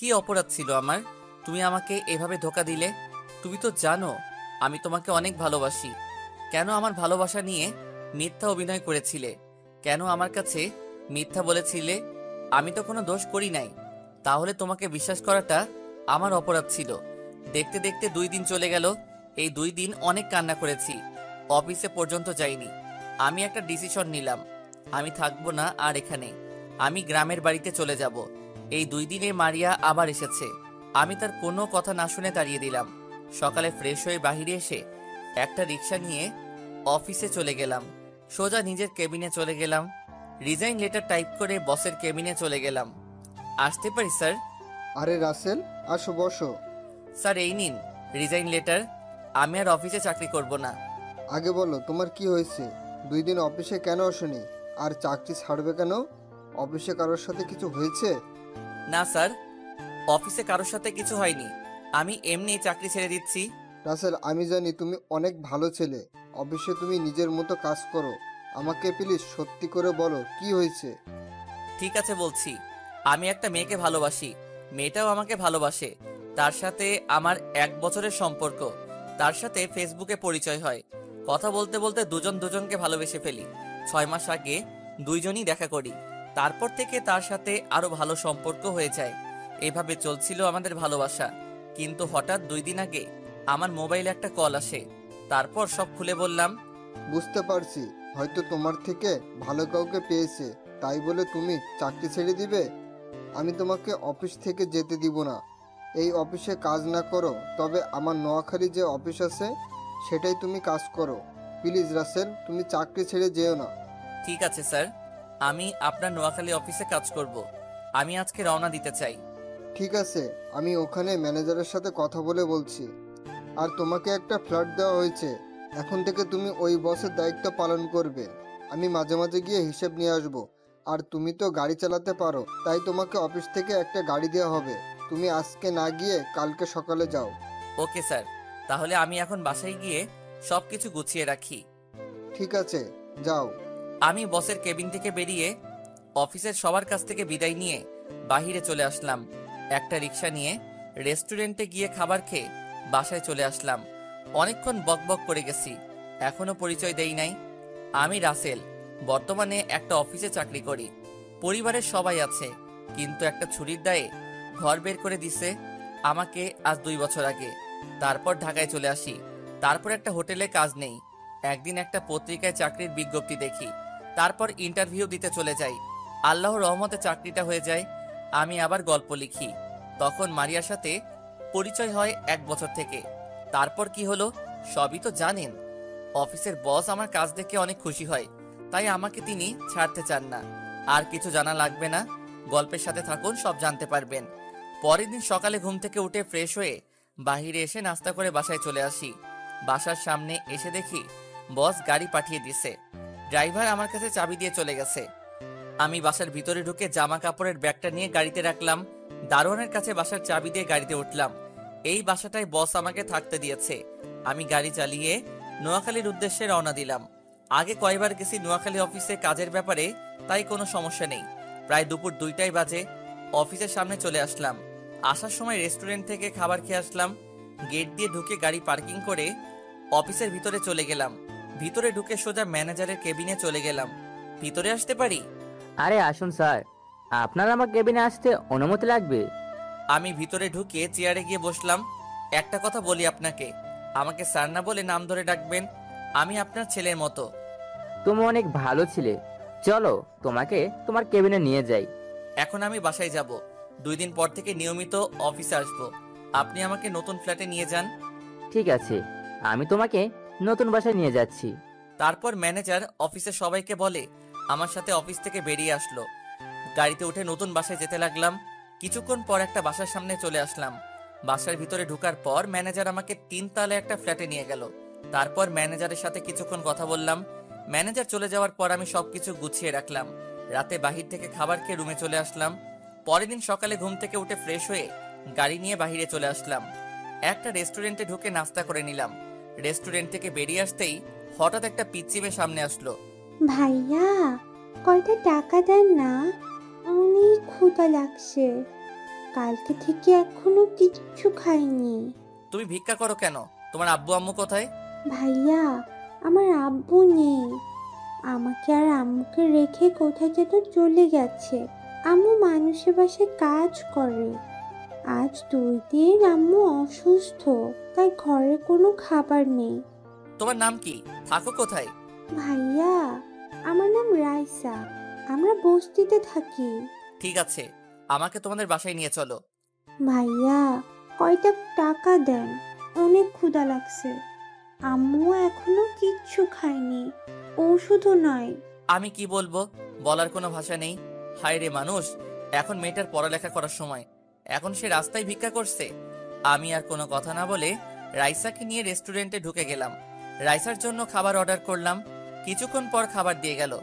কি অপরাধ ছিল আমার? তুমি আমাকে এভাবে ধোঁকা দিলে। তুমি তো জানো আমি তোমাকে অনেক ভালোবাসি। কেন আমার ভালোবাসা নিয়ে মিথ্যা অভিনয় করেছিলে? কেন আমার কাছে মিথ্যা বলেছিলে? আমি তো কোনো দোষ করি নাই। তাহলে তোমাকে বিশ্বাস করাটা আমার অপরাধ ছিল। দেখতে দেখতে 2 দিন চলে গেল। এই 2 দিন অনেক কান্না করেছি। অফিসে পর্যন্ত যাইনি। আমি একটা ডিসিশন নিলাম, আমি থাকবো না আর এখানে। আমি গ্রামের বাড়িতে চলে যাব। এই 2 দিনে মারিয়া আবার এসেছে। আমি তার কোনো কথা না শুনে দাঁড়িয়ে দিলাম। সকালে ফ্রেশ হয়ে বাহিরে এসে একটা রিক্সা নিয়ে অফিসে চলে গেলাম। সোজা নিজের কেবিনে চলে গেলাম। রিজাইন লেটার টাইপ করে বসের কেবিনে চলে গেলাম। আসতে পারি স্যার? আরে রাসেল, আসো বসো। স্যার এই নিন রিজাইন লেটার। আমি আর অফিসে চাকরি করব না। আগে বলো তোমার কি হয়েছে? 2 দিন অফিসে কেন আসোনি? আর চাকরি ছাড়বে কেন? অফিসে কারোর সাথে কিছু হয়েছে? না স্যার, অফিসে কারোর সাথে কিছু হয়নি। আমি এমনি চাকরি ছেড়ে দিচ্ছি। রাসেল, আমি জানি তুমি অনেক ভালো ছেলে। অফিসে তুমি নিজের মতো কাজ করো। আমাকে প্লিজ সত্যি করে বলো কি হয়েছে। ঠিক আছে বলছি। আমি একটা মেয়েকে ভালোবাসি, মেয়েটাও আমাকে ভালোবাসে। তার সাথে আমার 1 বছরের সম্পর্ক। তার সাথে ফেসবুকে পরিচয় হয়। কথা বলতে বলতে দুজন দুজনকে ভালোবেসে ফেলি। 6 মাস আগে দুইজনই দেখা করি। তারপর থেকে তার সাথে আরো ভালো সম্পর্ক হয়ে যায়। এভাবে চলছিল আমাদের ভালোবাসা। কিন্তু হঠাৎ 2 দিন আগে আমার মোবাইলে একটা কল আসে। তারপর সব খুলে বললাম। বুঝতে পারছি, হয়তো তোমার থেকে ভালো কাউকে পেয়েছে, তাই বলে তুমি চাকরি ছেড়ে দিবে? আমি তোমাকে অফিস থেকে যেতে দিব না। এই অফিসে কাজ না করো, তবে আমার নোয়াখালী যে অফিস আছে সেটাই তুমি কাজ করো। প্লিজ রাসেল, তুমি চাকরি ছেড়ে যেও না। ঠিক আছে স্যার, আমি আপনার নোয়াখালী অফিসে কাজ করব। আমি আজকে রওনা দিতে চাই। ঠিক আছে, আমি ওখানে ম্যানেজারের সাথে কথা বলে বলছি। আর তোমাকে একটা ফ্ল্যাট দেওয়া হয়েছে। এখন থেকে তুমি ওই বসের দায়িত্ব পালন করবে। আমি মাঝে মাঝে গিয়ে হিসেব নিয়ে আসব। আর তুমি তো গাড়ি চালাতে পারো, তাই তোমাকে অফিস থেকে একটা গাড়ি দেওয়া হবে। তুমি আজকে না গিয়ে কালকে সকালে যাও। ওকে স্যার, তাহলে আমি এখন বাসায় গিয়ে সবকিছু গুছিয়ে রাখি। ঠিক আছে, যাও। আমি বসের কেবিন থেকে বেরিয়ে অফিসের সবার কাছ থেকে বিদায় নিয়ে বাহিরে চলে আসলাম। একটা রিক্সা নিয়ে রেস্টুরেন্টে গিয়ে খাবার খেয়ে বাসায় চলে আসলাম। অনেকক্ষণ বকবক করে গেছি, এখনো পরিচয় দেই নাই। আমি রাসেল, বর্তমানে একটা অফিসে চাকরি করি। পরিবারের সবাই আছে, কিন্তু একটা ছুরির দায়ে ঘর বের করে দিছে আমাকে আজ 2 বছর আগে। তারপর ঢাকায় চলে আসি। তারপর একটা হোটেলে কাজ নেই। একদিন একটা পত্রিকায় চাকরির বিজ্ঞপ্তি দেখি। তারপর ইন্টারভিউ দিতে চলে যাই। আল্লাহর রহমতে চাকরিটা হয়ে যায়। আমি আবার গল্প লিখি। তখন মারিয়ার সাথে পরিচয় হয় 1 বছর থেকে। তারপর কি হলো সবই তো জানেন। অফিসের বস আমার কাজ দেখে অনেক খুশি হয়, তাই আমাকে তিনি ছাড়তে চান না। আর কিছু জানা লাগবে না, গল্পের সাথে থাকুন, সব জানতে পারবেন। পরের দিন সকালে ঘুম থেকে উঠে ফ্রেশ হয়ে বাহিরে এসে নাস্তা করে বাসায় চলে আসি। বাসার সামনে এসে দেখি বস গাড়ি পাঠিয়ে দিছে। ড্রাইভার আমার কাছে চাবি দিয়ে চলে গেছে। আমি বাসার ভিতরে ঢুকে জামা কাপড়ের ব্যাগটা নিয়ে গাড়িতে রাখলাম। দারোয়ানের কাছে বাসার চাবি দিয়ে গাড়িতে উঠলাম। এই বাসাটায় বস আমাকে থাকতে দিয়েছে। আমি গাড়ি চালিয়ে নোয়াখালীর উদ্দেশ্যে রওনা দিলাম। আগে কয়বার গেছি নোয়াখালী অফিসে কাজের ব্যাপারে, তাই কোনো সমস্যা নেই। প্রায় দুপুর 2টাই বাজে। অফিসের সামনে চলে আসলাম। আসার সময় রেস্টুরেন্ট থেকে খাবার খেয়ে আসলাম। গেট দিয়ে ঢুকে গাড়ি পার্কিং করে অফিসের ভিতরে চলে গেলাম। ভিতরে ঢুকে সোজা ম্যানেজারের কেবিনে চলে গেলাম। ভিতরে আসতে পারি? আরে আসুন স্যার, আপনার আমার কেবিনে আসতে অনুমতি লাগবে? আমি ভিতরে ঢুকে চেয়ারে গিয়ে বসলাম। একটা কথা বলি আপনাকে, আমাকে স্যার না বলে নাম ধরে ডাকবেন। আমি আপনার ছেলের মতো। তুমি অনেক ভালো ছিলে, চলো তোমাকে তোমার কেবিনে নিয়ে যাই। এখন আমি বাসায় যাব। 2 দিন পর থেকে নিয়মিত অফিসে আসবো। আপনি আমাকে নতুন ফ্ল্যাটে নিয়ে যান। ঠিক আছে, আমি তোমাকে নতুন বাসায় নিয়ে যাচ্ছি। তারপর ম্যানেজার অফিসের সবাইকে বলে আমার সাথে অফিস থেকে বেরিয়ে আসলো। গাড়িতে উঠে নতুন বাসায় যেতে লাগলাম। কিছুক্ষণ পর একটা বাসার সামনে চলে আসলাম। বাসার ভিতরে ঢোকার পর ম্যানেজার আমাকে 3 তলায় একটা ফ্ল্যাটে নিয়ে গেল। তারপর ম্যানেজারের সাথে কিছুক্ষণ কথা বললাম। ম্যানেজার চলে যাওয়ার পর আমি সবকিছু গুছিয়ে রাখলাম। রাতে বাহির থেকে খাবার খেয়ে রুমে চলে আসলাম। পরের দিন সকালে ঘুম থেকে উঠে ফ্রেশ হয়ে গাড়ি নিয়ে বাহিরে চলে আসলাম। একটা রেস্টুরেন্টে ঢুকে নাস্তা করে নিলাম। রেস্টুরেন্ট থেকে বেরিয়ে আসতেই হঠাৎ একটা পিচ্চি মেয়ে সামনে আসলো। ভাইয়া, কয়টা টাকা দেন না, অনেক ক্ষুধা লাগছে। কালকে থেকে এখনো কিচ্ছু খাইনি। তুমি ভিক্ষা করো কেন? তোমার আব্বু আম্মু কোথায়? ভাইয়া, আমার আব্বু নেই। আমাকে আর আম্মুকে রেখে কোথায় যেন চলে গেছে। আম্মু মানুষের বাসায় কাজ করে। আজ 2 দিন আম্মু অসুস্থ, তাই ঘরে কোনো খাবার নেই। তোমার নাম কি? থাকো কোথায়? ভাইয়া, আমার নাম রাইসা। আমরা বস্তিতে থাকি। ঠিক আছে, আমাকে তোমাদের বাসায় নিয়ে চলো। ভাইয়া, কয়টা টাকা দেন, অনেক ক্ষুধা লাগছে। আম্মু এখনো কিচ্ছু খায়নি, ওষুধও নয়। আমি কি বলবো, বলার কোনো ভাষা নেই। হায় রে মানুষ, এখন মেয়েটার পড়ালেখা করার সময়, এখন সে রাস্তায় ভিক্ষা করছে। আমি আর কোনো কথা না বলে রাইসাকে নিয়ে রেস্টুরেন্টে ঢুকে গেলাম। রাইসার জন্য খাবার অর্ডার করলাম। কিছুক্ষণ পর খাবার দিয়ে গেল।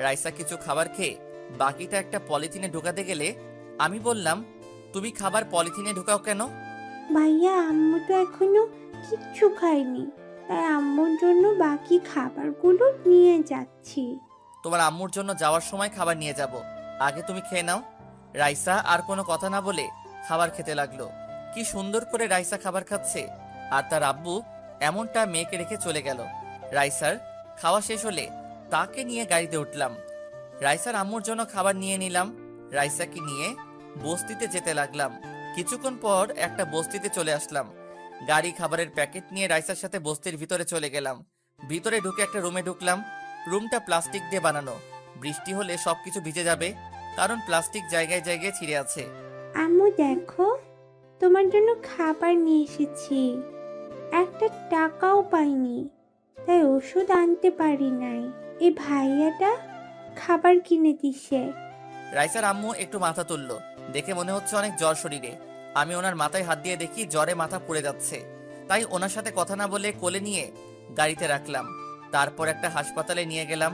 রাইসা কিছু খাবার খেয়ে বাকিটা একটা পলিথিনে ঢুকাতে গেলে আমি বললাম, তুমি খাবার পলিথিনে ঢুকাও কেন? ভাইয়া, আম্মু তো এখনো কিচ্ছু খায়নি, তাই আম্মুর জন্য বাকি খাবারগুলো নিয়ে যাচ্ছি। তোমার আম্মুর জন্য যাওয়ার সময় খাবার নিয়ে যাব, আগে তুমি খেয়ে নাও। রাইসা আর কোনো কথা না বলে খাবার খেতে লাগলো। কি সুন্দর করে রাইসা খাবার খাচ্ছে, আর তার আব্বু এমনটা মেয়েকে রেখে চলে গেল। রাইসার খাওয়া শেষ হলে তাকে নিয়ে গাড়িতে উঠলাম। রাইসার আম্মুর জন্য খাবার নিয়ে নিলাম। রাইসাকে নিয়ে বস্তিতে যেতে লাগলাম। কিছুক্ষণ পর একটা বস্তিতে চলে আসলাম। গাড়ি খাবারের প্যাকেট নিয়ে রাইসার সাথে বস্তির ভিতরে চলে গেলাম। ভিতরে ঢুকে একটা রুমে ঢুকলাম। রুমটা প্লাস্টিক দিয়ে বানানো, বৃষ্টি হলে সবকিছু ভিজে যাবে, কারণ প্লাস্টিক জায়গায় জায়গায় ছিঁড়ে আছে। আম্মু দেখো, তোমার জন্য খাবার নিয়ে এসেছি। একটা টাকাও পাইনি, তাই ওষুধ আনতে পারি নাই। এই ভাইয়াটা খাবার কিনে দিছে। রাইসার আম্মু একটু মাথা তুললো, দেখে মনে হচ্ছে অনেক জ্বর শরীরে। আমি ওনার মাথায় হাত দিয়ে দেখি জ্বরে মাথা পুড়ে যাচ্ছে, তাই ওনার সাথে কথা না বলে কোলে নিয়ে গাড়িতে রাখলাম। তারপর একটা হাসপাতালে নিয়ে গেলাম।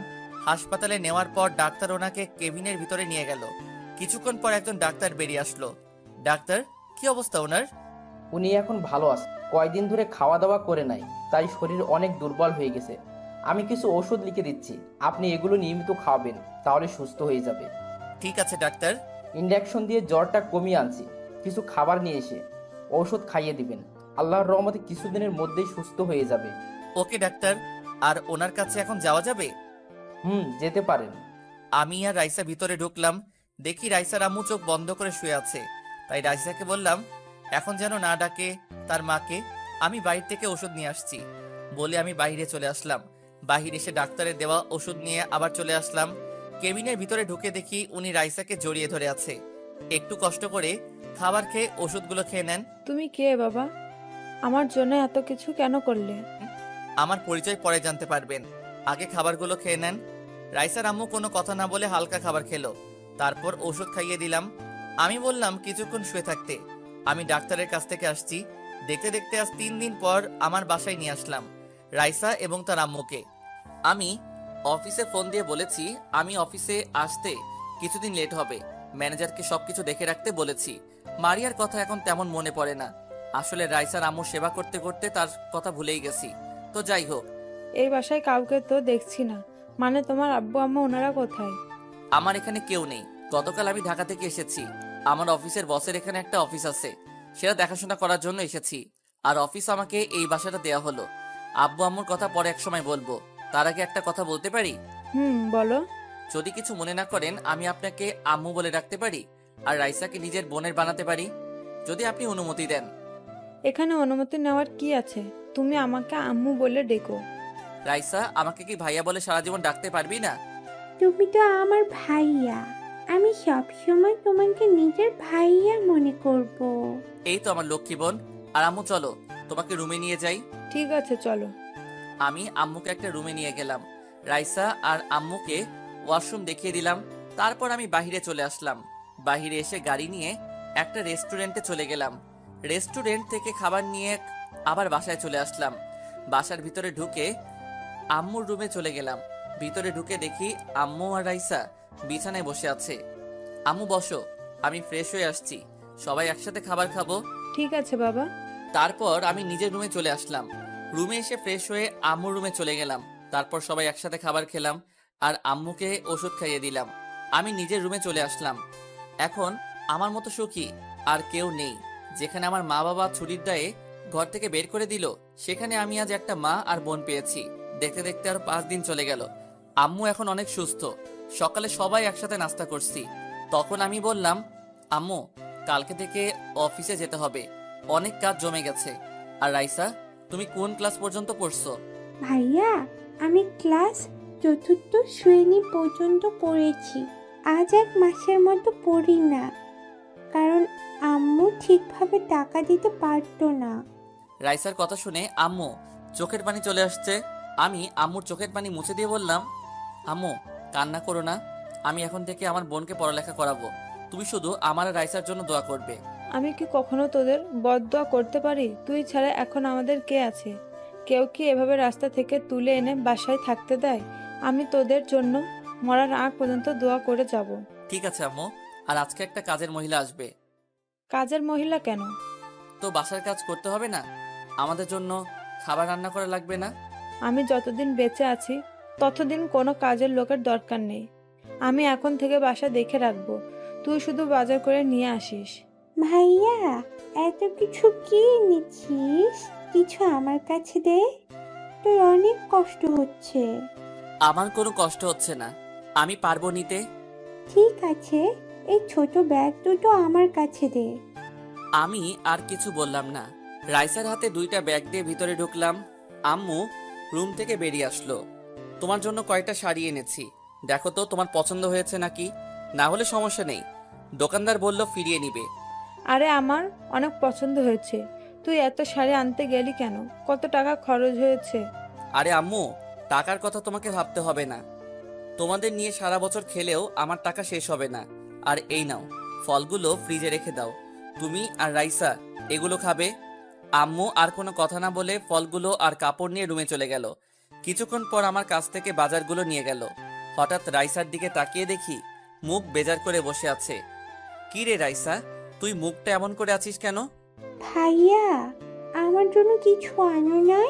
হাসপাতালে নেওয়ার পর ডাক্তার ওনাকে কেবিনের ভিতরে নিয়ে গেল। কিছুক্ষণ পর একজন ডাক্তার বেরিয়ে আসলো। ডাক্তার, কি অবস্থা ওনার? উনি এখন ভালো আছে, কয়দিন ধরে খাওয়া দাওয়া করে নাই, তাই শরীর অনেক দুর্বল হয়ে গেছে। আমি কিছু ওষুধ লিখে দিচ্ছি, আপনি এগুলো নিয়মিত খাওয়াবেন, তাহলে সুস্থ হয়ে যাবে। ঠিক আছে ডাক্তার। ইনজেকশন দিয়ে জ্বরটা কমিয়ে আনছি, কিছু খাবার নিয়ে এসে ওষুধ খাইয়ে দিবেন। আল্লাহর রহমতে কিছুদিনের মধ্যেই সুস্থ হয়ে যাবে। ওকে ডাক্তার, আর ওনার কাছে এখন যাওয়া যাবে? যেতে পারেন। আমি আর রাইসা ভিতরে ঢুকলাম। দেখি রাইসার আম্মু চোখ বন্ধ করে শুয়ে আছে। তাই রাইসাকে বললাম এখন যেন না ডাকে তার মাকে, আমি বাইরে থেকে ওষুধ নিয়ে আসছি বলে আমি বাইরে চলে আসলাম। বাহিরে এসে ডাক্তারের দেওয়া ওষুধ নিয়ে আবার চলে আসলাম। কেবিনের ভিতরে ঢুকে দেখি উনি রাইসাকে জড়িয়ে ধরে আছে। একটু কষ্ট করে খাবার খেয়ে ওষুধগুলো খেয়ে নেন। তুমি কে বাবা? আমার জন্য এত কিছু কেন করলে? আমার পরিচয় পরে জানতে পারবেন, আগে খাবারগুলো খেয়ে নেন। রাইসার আম্মু কোনো কথা না বলে হালকা খাবার খেলো, তারপর ওষুধ খাইয়ে দিলাম। আমি বললাম কিছুক্ষণ শুয়ে থাকতে, আমি ডাক্তারের কাছ থেকে আসছি। দেখতে দেখতে আজ 3 দিন পর আমার বাসায় নিয়ে আসলাম রাইসা এবং তার আম্মুকে। আমি অফিসে ফোন দিয়ে বলেছি আমি অফিসে আসতে কিছুদিন লেট হবে, ম্যানেজারকে সবকিছু দেখে রাখতে বলেছি। মারিয়ার কথা এখন তেমন মনে পড়ে না, আসলে রাইসার আম্মুর সেবা করতে করতে তার কথা ভুলেই গেছি। তো যাই হোক, এই বাসায় কাউকে তো দেখছি না, মানে তোমার আব্বু আম্মা ওনারা কোথায়? আমার এখানে কেউ নেই। গতকাল আমি ঢাকা থেকে এসেছি। আমার অফিসের বসের এখানে একটা অফিস আছে, সেটা দেখাশোনা করার জন্য এসেছি। আর অফিস আমাকে এই বাসাটা দেয়া হলো। আব্বু আম্মুর কথা পরে এক সময় বলবো, তার আগে একটা কথা বলতে পারি? বলো। যদি কিছু মনে না করেন আমি আপনাকে আম্মু বলে ডাকতে পারি, আর রাইসাকে নিজের বোনের বানাতে পারি, যদি আপনি অনুমতি দেন। এখানে অনুমতি নেওয়ার কি আছে? তুমি আমাকে আম্মু বলে ডেকো। রাইসা, আমাকে কি ভাইয়া বলে সারা জীবন ডাকতে পারবি না? তুমি তো আমার ভাইয়া, আমি সব সময় তোমাকে নিজের ভাইয়া মনে করব। এই তো আমার লক্ষ্মী বোন। আর আম্মু চলো তোমাকে রুমে নিয়ে যাই। ঠিক আছে, চলো। আমি আম্মুকে একটা রুমে নিয়ে গেলাম। রাইসা আর আম্মুকে ওয়াশরুম দেখিয়ে দিলাম। তারপর আমি বাহিরে চলে আসলাম। বাহিরে এসে গাড়ি নিয়ে একটা রেস্টুরেন্টে চলে গেলাম। রেস্টুরেন্ট থেকে খাবার নিয়ে আবার বাসায় চলে আসলাম। বাসার ভিতরে ঢুকে আম্মুর রুমে চলে গেলাম। ভিতরে ঢুকে দেখি আম্মু আর রাইসা বিছানায় বসে আছে। আম্মু বসো, আমি ফ্রেশ হয়ে আসছি, সবাই একসাথে খাবার খাবো। ঠিক আছে বাবা। তারপর আমি নিজের রুমে চলে আসলাম। রুমে এসে ফ্রেশ হয়ে আম্মুর রুমে চলে গেলাম। তারপর সবাই একসাথে খাবার খেলাম আর আম্মুকে ওষুধ খাইয়ে দিলাম। আমি নিজের রুমে চলে আসলাম। এখন আমার মতো সুখী আর কেউ নেই। যেখানে আমার মা বাবা ছুটির দায়ে ঘর থেকে বের করে দিল, সেখানে আমি আজ একটা মা আর বোন পেয়েছি। দেখতে দেখতে আরো 5 দিন চলে গেল। আম্মু এখন অনেক সুস্থ। সকালে সবাই একসাথে নাস্তা করছি। তখন আমি বললাম, আম্মু কালকে থেকে অফিসে যেতে হবে, অনেক কাজ জমে গেছে। আর রাইসা, তুমি কোন ক্লাস পর্যন্ত পড়ছো? ভাইয়া, আমি ক্লাস 4র্থ শ্রেণী পর্যন্ত পড়েছি। আজ 1 মাসের মতো পড়ি না, কারণ আম্মু ঠিকভাবে টাকা দিতে পারতো না। রাইসার কথা শুনে আম্মু চোখের পানি চলে আসছে। আমি আম্মুর চোখের পানি মুছে দিয়ে বললাম, আম্মু কান্না করো না, আমি এখন থেকে আমার বোনকে পড়ালেখা করাবো। তুমি শুধু আমার আর রাইসার জন্য দোয়া করবে। আমি কি কখনো তোদের বদদোয়া করতে পারি? তুই ছাড়া এখন আমাদের কে আছে? কেউ কি এভাবে রাস্তা থেকে তুলে এনে বাসায় থাকতে দেয়? আমি তোদের জন্য মরার আগ পর্যন্ত দোয়া করে যাব। ঠিক আছে আম্মু, আর আজকে একটা কাজের মহিলা আসবে। কাজের মহিলা কেন? তো বাসার কাজ করতে হবে না? আমাদের জন্য খাবার রান্না করা লাগবে না? আমি যতদিন বেঁচে আছি ততদিন কোনো কাজের লোকের দরকার নেই। আমি এখন থেকে বাসা দেখে রাখবো, তুই শুধু বাজার করে নিয়ে আসিস। ভাইয়া, এত কিছু কি এনেছিস? কিছু আমার কাছে দে, তোর অনেক কষ্ট হচ্ছে। আমার কোনো কষ্ট হচ্ছে না, আমি পারবো নিতে। ঠিক আছে, এই ছোট ব্যাগ দুটো আমার কাছে দে। আমি আর কিছু বললাম না। রাইসার হাতে 2টা ব্যাগ দিয়ে ভিতরে ঢুকলাম। আম্মু রুম থেকে বেরিয়ে আসলো। তোমার জন্য কয়টা শাড়ি এনেছি, দেখো তো তোমার পছন্দ হয়েছে নাকি, না হলে সমস্যা নেই, দোকানদার বলল ফিরিয়ে নিবে। আরে আমার অনেক পছন্দ হয়েছে। তুই এত শাড়ি আনতে গেলি কেন? কত টাকা খরচ হয়েছে? আরে আম্মু, টাকার কথা তোমাকে ভাবতে হবে না, তোমাদের নিয়ে সারা বছর খেলেও আমার টাকা শেষ হবে না। আর এই নাও, ফলগুলো ফ্রিজে রেখে দাও, তুমি আর রাইসা এগুলো খাবে। আম্মু আর কোনো কথা না বলে ফলগুলো আর কাপড় নিয়ে রুমে চলে গেল। কিছুক্ষণ পর আমার কাছ থেকে বাজারগুলো নিয়ে গেল। হঠাৎ রাইসার দিকে তাকিয়ে দেখি মুখ বেজার করে বসে আছে। কি রে রাইসা, তুই মুখটা এমন করে আছিস কেন? ভাইয়া, আমার জন্য কিছু আনো নাই?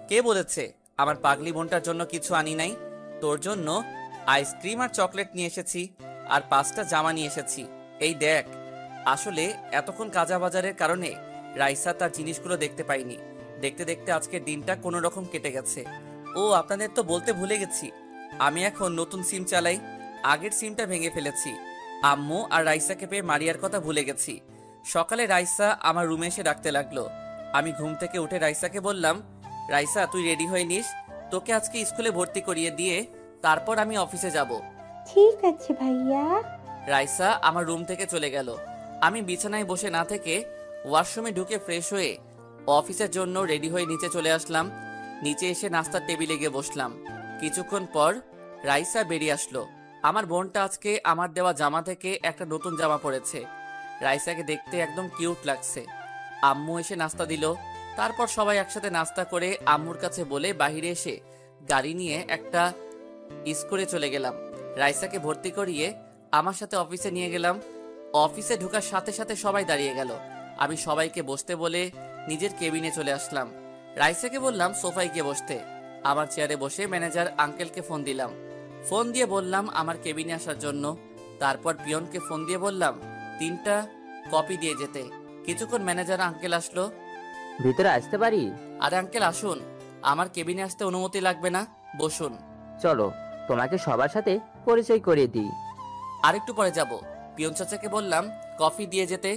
কে বলেছে আমার পাগলি বোনটার জন্য কিছু আনি নাই? তোর জন্য আইসক্রিম আর চকলেট নিয়ে এসেছি, আর 5টা জামা নিয়ে এসেছি। এই দেখ। আসলে এতক্ষণ কাজা বাজারের কারণে রাইসা তার জিনিসগুলো দেখতে পাইনি। দেখতে দেখতে আজকের দিনটা কোনো রকম কেটে গেছে। ও আপনাদের তো বলতে ভুলে গেছি, আমি এখন নতুন সিম চালাই, আগের সিমটা ভেঙে ফেলেছি। আম্মু আর রাইসাকে পেয়ে মারিয়ার কথা ভুলে গেছি। সকালে রাইসা আমার রুমে এসে ডাকতে লাগলো। আমি ঘুম থেকে উঠে রাইসাকে বললাম, রাইসা তুই রেডি হয়ে নিস, তোকে আজকে স্কুলে ভর্তি করিয়ে দিয়ে তারপর আমি অফিসে যাব। ঠিক আছে ভাইয়া। রাইসা আমার রুম থেকে চলে গেল। আমি বিছানায় বসে না থেকে ওয়াশরুমে ঢুকে ফ্রেশ হয়ে অফিসের জন্য রেডি হয়ে নিচে চলে আসলাম। নিচে এসে নাস্তার টেবিলে গিয়ে বসলাম। কিছুক্ষণ পর রাইসা বেরিয়ে আসলো। আমার বোনটা আজকে আমার দেওয়া জামা থেকে একটা নতুন জামা পরেছে। রাইসাকে দেখতে একদম কিউট লাগছে। আম্মু এসে নাস্তা দিল। তারপর সবাই একসাথে নাস্তা করে আম্মুর কাছে বলে বাইরে এসে গাড়ি নিয়ে একটা স্কুলে চলে গেলাম। রাইসাকে ভর্তি করিয়ে আমার সাথে অফিসে নিয়ে গেলাম। অফিসে ঢোকার সাথে সাথে সবাই দাঁড়িয়ে গেল। আমি সবাইকে বসতে বলে নিজের কেবিনে চলে আসলাম। রাইসাকে বললাম সোফায় গিয়ে বসতে। আমার চেয়ারে বসে ম্যানেজার আঙ্কেলকে ফোন দিলাম। ফোন দিয়ে বললাম আমার কেবিনে আসার জন্য। তারপর পিয়নকে ফোন দিয়ে বললাম 3টা কপি দিয়ে যেতে। কিছুক্ষণ ম্যানেজার আঙ্কেল আসলো। ভিতরে আসতে পারি? আরে আঙ্কেল আসুন, আমার কেবিনে আসতে অনুমতি লাগবে না, বসুন। চলো তোমাকে সবার সাথে পরিচয় করিয়ে দিই। আরেকটু পরে যাব। পিয়ন চাচাকে বললাম কফি দিয়ে যেতে।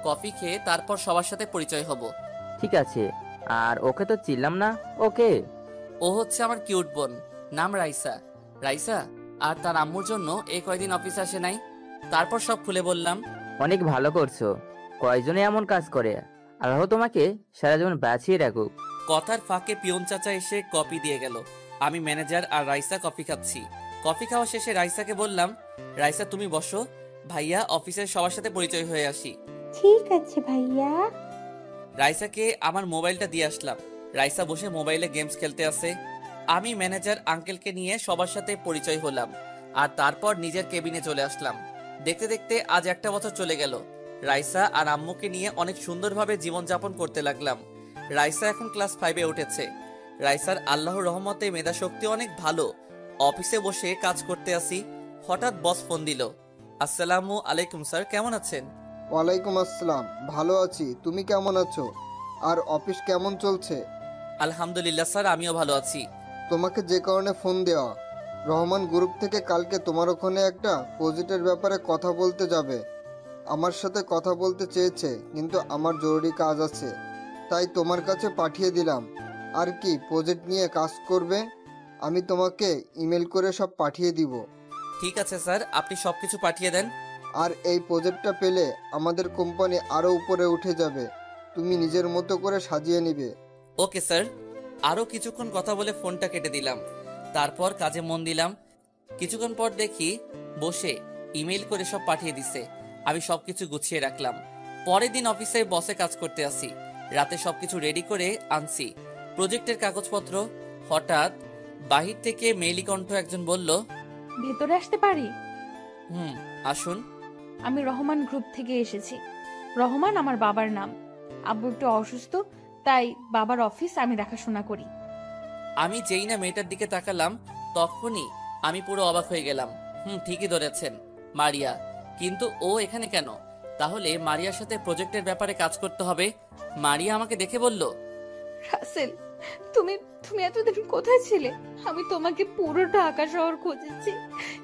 কফি খেয়ে তারপর সবার সাথে পরিচয় হব। ঠিক আছে, আর ওকে তো চিনলাম না, ওকে? ও হচ্ছে আমার কিউট বোন, নাম রাইসা। রাইসা আর তার আম্মুর জন্য এই কয়দিন অফিসে আসে নাই। তারপর সব খুলে বললাম। অনেক ভালো করছো। কয়জনে এমন কাজ করে? আল্লাহ তোমাকে সারা জীবন বাঁচিয়ে রাখুক। কথার ফাঁকে পিয়ন চাচা এসে কফি দিয়ে গেল। আমি ম্যানেজার আর রাইসা কফি খাচ্ছি। কফি খাওয়া শেষে রাইসাকে বললাম, রাইসা তুমি বসো, ভাইয়া অফিসের সবার সাথে পরিচয় হয়ে আসি। ঠিক আছে ভাইয়া। রাইসাকে আমার মোবাইলটা দিয়ে আসলাম। রাইসা বসে মোবাইলে গেমস খেলতে আছে। আমি ম্যানেজার আঙ্কেলকে নিয়ে সবার সাথে পরিচয় হলাম, আর তারপর নিজের কেবিনে চলে আসলাম। দেখতে দেখতে আজ 1টা বছর চলে গেল। রাইসা আর আম্মুকে নিয়ে অনেক সুন্দরভাবে জীবনযাপন করতে লাগলাম। রাইসা এখন ক্লাস 5-এ উঠেছে। রাইসার আল্লাহর রহমতে মেধাশক্তি অনেক ভালো। অফিসে বসে কাজ করতে আসি, হঠাৎ বস ফোন দিল। আসসালামু আলাইকুম স্যার, কেমন আছেন? ওয়ালাইকুম আসসালাম, ভালো আছি। তুমি কেমন আছো? আর অফিস কেমন চলছে? আলহামদুলিল্লাহ স্যার, আমিও ভালো আছি। তোমাকে যে কারণে ফোন দেওয়া, রহমান গ্রুপ থেকে কালকে তোমার ওখানে একটা প্রজেক্টের ব্যাপারে কথা বলতে যাবে। আমার সাথে কথা বলতে চেয়েছে, কিন্তু আমার জরুরি কাজ আছে, তাই তোমার কাছে পাঠিয়ে দিলাম। আর কি প্রজেক্ট নিয়ে কাজ করবে? আমি তোমাকে ইমেল করে সব পাঠিয়ে দিব। ঠিক আছে স্যার, আপনি সব কিছু পাঠিয়ে দেন। আর এই প্রজেক্টটা পেলে আমাদের কোম্পানি আরও উপরে উঠে যাবে। তুমি নিজের মতো করে সাজিয়ে নিবে। Okay sir. আরও কিছুক্ষণ কথা বলে ফোনটা কেটে দিলাম। তারপর কাজে মন দিলাম। কিছুক্ষণ পর দেখি বসে ইমেল করে সব পাঠিয়ে দিছে। আমি সবকিছু গুছিয়ে রাখলাম। পরের দিন অফিসে বসে কাজ করতে আসি। রাতে সবকিছু রেডি করে আনছি প্রজেক্টের কাগজপত্র। হঠাৎ বাহির থেকে মেইলি কণ্ঠ একজন বলল, ভেতরে আসতে পারি? আসুন। আমি রহমান গ্রুপ থেকে এসেছি। রহমান আমার বাবার নাম। আব্বু একটু অসুস্থ, তাই বাবার অফিস আমি দেখাশোনা করি। আমি যেই না মেয়েটার দিকে তাকালাম, তখনই আমি পুরো অবাক হয়ে গেলাম। ঠিকই ধরেছেন, মারিয়া। কিন্তু ও এখানে কেন? তাহলে মারিয়ার সাথে প্রজেক্টের ব্যাপারে কাজ করতে হবে। মারিয়া আমাকে দেখে বলল, রাসেল, তুমি তুমি এতদিন কোথায় ছিলে? আমি তোমাকে পুরো ঢাকা শহর খুঁজেছি,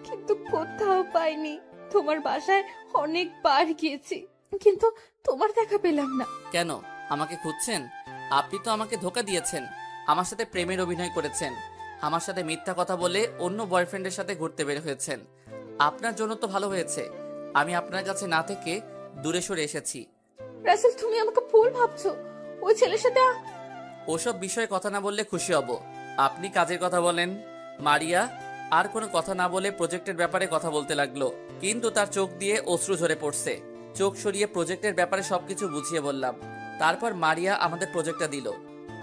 কিন্তু কোথাও পাইনি। তোমার বাসায় অনেকবার গিয়েছি, কিন্তু তোমার দেখা পেলাম না। কেন আমাকে খুঁজছেন? আপনি তো আমাকে ধোকা দিয়েছেন। আমার সাথে প্রেমের অভিনয় করেছেন। আমার সাথে মিথ্যা কথা বলে অন্য বয়ফ্রেন্ডের সাথে ঘুরতে বের হয়েছেন। আপনার জন্য তো ভালো হয়েছে আমি আপনার কাছে না থেকে দূরে সরে এসেছি। রাসেল, তুমি আমাকে ভুল ভাবছো। ওই ছেলের সাথে ওসব বিষয়ে কথা না বললে খুশি হব। আপনি কাজের কথা বলেন। মারিয়া আর কোনো কথা না বলে প্রজেক্টের ব্যাপারে কথা বলতে লাগলো, কিন্তু তার চোখ দিয়ে অশ্রু ঝরে পড়ছে। চোখ সরিয়ে প্রজেক্টের ব্যাপারে সবকিছু বুঝিয়ে বললাম। তারপর মারিয়া আমাদের প্রজেক্টটা দিল।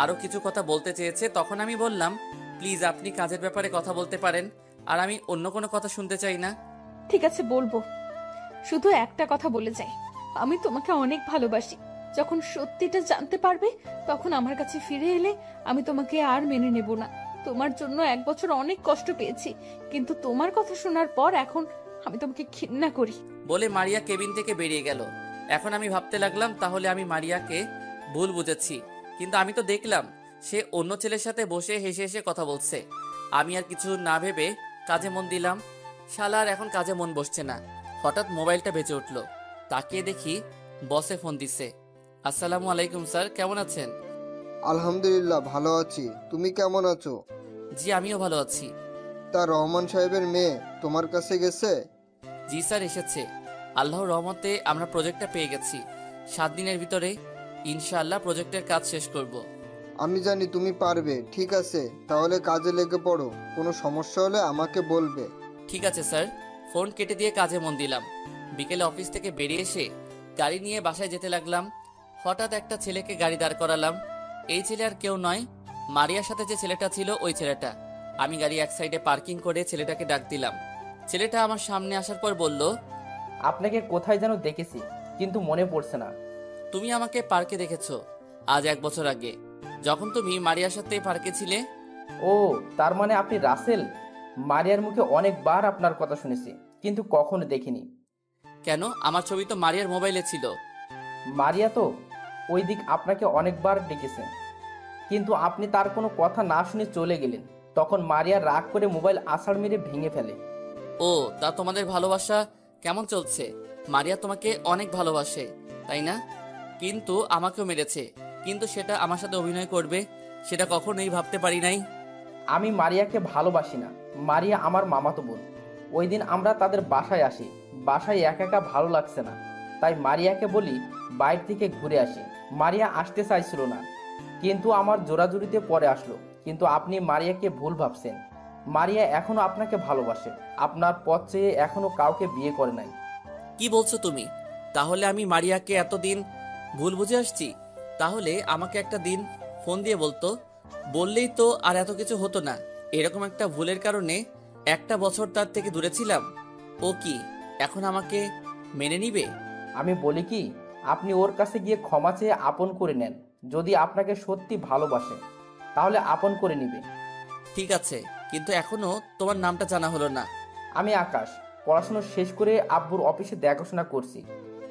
আরো কিছু কথা বলতে চেয়েছে, তখন আমি বললাম, প্লিজ আপনি কাজের ব্যাপারে কথা বলতে পারেন, আর আমি অন্য কোনো কথা শুনতে চাই না। ঠিক আছে, বলবো। শুধু একটা কথা বলে যাই, আমি তোমাকে অনেক ভালোবাসি। যখন সত্যিটা জানতে পারবে, তখন আমার কাছে ফিরে এলে আমি তোমাকে আর মেনে নেব না। তোমার জন্য 1 বছর অনেক কষ্ট পেয়েছি, কিন্তু তোমার কথা শোনার পর এখন আমি তোমাকে ঘৃণা করি। বলে মারিয়া কেবিন থেকে বেরিয়ে গেল। এখন আমি ভাবতে লাগলাম, তাহলে আমি মারিয়াকে ভুল বুঝেছি। কিন্তু আমি তো দেখলাম সে অন্য ছেলের সাথে বসে হেসে হেসে কথা বলছে। আমি আর কিছু না ভেবে কাজে মন দিলাম। শালার এখন কাজে মন বসছে না। হঠাৎ মোবাইলটা বেজে উঠল। তাকিয়ে দেখি বসে ফোন দিছে। আসসালামু আলাইকুম স্যার, কেমন আছেন? আলহামদুলিল্লাহ, ভালো আছি। তুমি কেমন আছো? জি, আমিও ভালো আছি। তা রহমান সাহেবের মেয়ে তোমার কাছে গেছে? জি স্যার, এসেছে। আল্লাহর রহমতে আমরা প্রজেক্টটা পেয়ে গেছি। 7 দিনের ভিতরে ইনশাআল্লাহ প্রজেক্টের কাজ শেষ করব। আমি জানি তুমি পারবে। ঠিক আছে, তাহলে কাজে লেগে পড়ো। কোনো সমস্যা হলে আমাকে বলবে। ঠিক আছে স্যার। ফোন কেটে দিয়ে কাজে মন দিলাম। বিকেলে অফিস থেকে বেরিয়ে এসে গাড়ি নিয়ে বাসায় যেতে লাগলাম। হঠাৎ একটা ছেলেকে গাড়ি দাঁড় করালাম। এই ছেলে আর কেউ নয়, মারিয়ার সাথে যে ছেলেটা ছিল ওই ছেলেটা। আমি গাড়ি এক সাইডে পার্কিং করে ছেলেটাকে ডাক দিলাম। ছেলেটা আমার সামনে আসার পর বলল, আপনাকে কোথায় যেন দেখেছি, কিন্তু মনে পড়ছে না। তুমি আমাকে পার্কে দেখেছো আজ 1 বছর আগে, যখন তুমি মারিয়ার সাথে পার্কে ছিলে। ও, তার মানে আপনি রাসেল। মারিয়ার মুখে অনেকবার আপনার কথা শুনেছি, কিন্তু কখনো দেখিনি। কেন? আমার ছবি তো মারিয়ার মোবাইলে ছিল। মারিয়া তো ওই দিক আপনাকে অনেকবার ডেকেছে, কিন্তু আপনি তার কোনো কথা না শুনে চলে গেলেন। তখন মারিয়া রাগ করে মোবাইল আছাড় মেরে ভেঙে ফেলে। ও, তা তোমাদের ভালোবাসা কেমন চলছে? মারিয়া তোমাকে অনেক ভালোবাসে, তাই না? কিন্তু আমাকেও মেরেছে, কিন্তু সেটা আমার সাথে অভিনয় করবে সেটা কখনোই ভাবতে পারি নাই। আমি মারিয়াকে ভালোবাসি না। মারিয়া আমার মামাতো বোন। ওই দিন আমরা তাদের বাসায় আসি। বাসায় একা একা ভালো লাগছে না, তাই মারিয়াকে বলি বাইরে থেকে ঘুরে আসি। মারিয়া আসতে চাইছিল না, কিন্তু আমার জোরাজুরিতে পরে আসলো। কিন্তু আপনি মারিয়াকে ভুল ভাবছেন। মারিয়া এখনো আপনাকে ভালোবাসে। আপনার পথ চেয়ে এখনো কাউকে বিয়ে করে নাই। কি বলছো তুমি? তাহলে আমি মারিয়াকে এতদিন ভুল বুঝে আসছি। তাহলে আমাকে একটা দিন ফোন দিয়ে বলতো, বললেই তো আর এত কিছু হতো না। এরকম একটা ভুলের কারণে 1 বছর তার থেকে দূরে ছিলাম। ও কি এখন আমাকে মেনে নিবে? আমি বলি কি, আপনি ওর কাছে গিয়ে ক্ষমা চেয়ে আপন করে নেন। যদি আপনাকে সত্যি ভালোবাসে, তাহলে আপন করে নিবে। ঠিক আছে, কিন্তু এখনো তোমার নামটা জানা হলো না। আমি আকাশ। পড়াশোনা শেষ করে আব্বুর অফিসে দেখাশোনা করছি।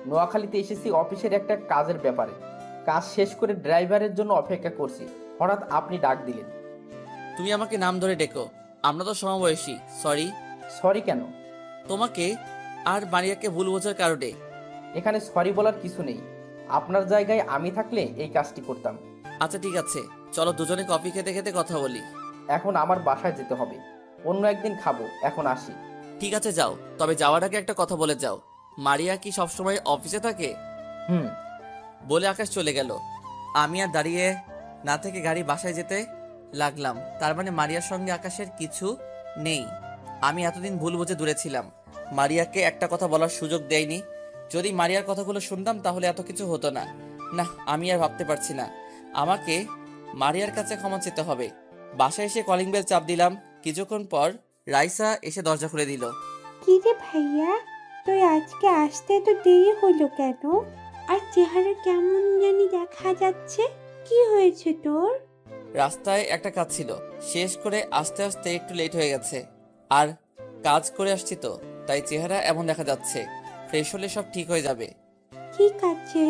নোয়াখালীতে এসেছি অফিসের একটা কাজের ব্যাপারে। কাজ শেষ করে ড্রাইভারের জন্য অপেক্ষা করছি, হঠাৎ আপনি ডাক দিলেন। তুমি আমাকে নাম ধরে ডেকো, আমরা তো সমবয়সী। সরি। সরি কেন? তোমাকে আর মারিয়াকে ভুল বোঝার কারণে। এখানে সরি বলার কিছু নেই। আপনার জায়গায় আমি থাকলে এই কাজটি করতাম। আচ্ছা ঠিক আছে, চলো দুজনে কফি খেতে খেতে কথা বলি। এখন আমার বাসায় যেতে হবে, অন্য একদিন খাবো, এখন আসি। ঠিক আছে যাও, তবে যাওয়ার আগে একটা কথা বলে যাও। মারিয়া কি সবসময় অফিসে থাকে? হুম। বলে আকাশ চলে গেল। আমি আর দাঁড়িয়ে না থেকে গাড়ি বাসায় যেতে লাগলাম। তার মানে মারিয়ার সঙ্গে আকাশের কিছু নেই। আমি এতদিন ভুল বুঝে দূরে ছিলাম, মারিয়াকে একটা কথা বলার সুযোগ দেয়নি। যদি মারিয়ার কথাগুলো শুনতাম তাহলে এত কিছু হতো না। না, আমি আর ভাবতে পারছি না। আমাকে মারিয়ার কাছে ক্ষমা চেতে হবে। বাসায় এসে কলিং বেল চাপ দিলাম। কিছুক্ষণ পর রাইসা এসে দরজা খুলে দিল। কি রে ভাইয়া, তুই আজকে আসতে তো দেরি হলো কেন? আর চেহারা কেমন জানি দেখা যাচ্ছে, কি হয়েছে তোর? রাস্তায় একটা কাজ ছিল, শেষ করে আস্তে আস্তে একটু লেট হয়ে গেছে। আর কাজ করে আসছি তো, তাই চেহারা এমন দেখা যাচ্ছে। ফ্রেশ হলে সব ঠিক হয়ে যাবে। ঠিক আছে,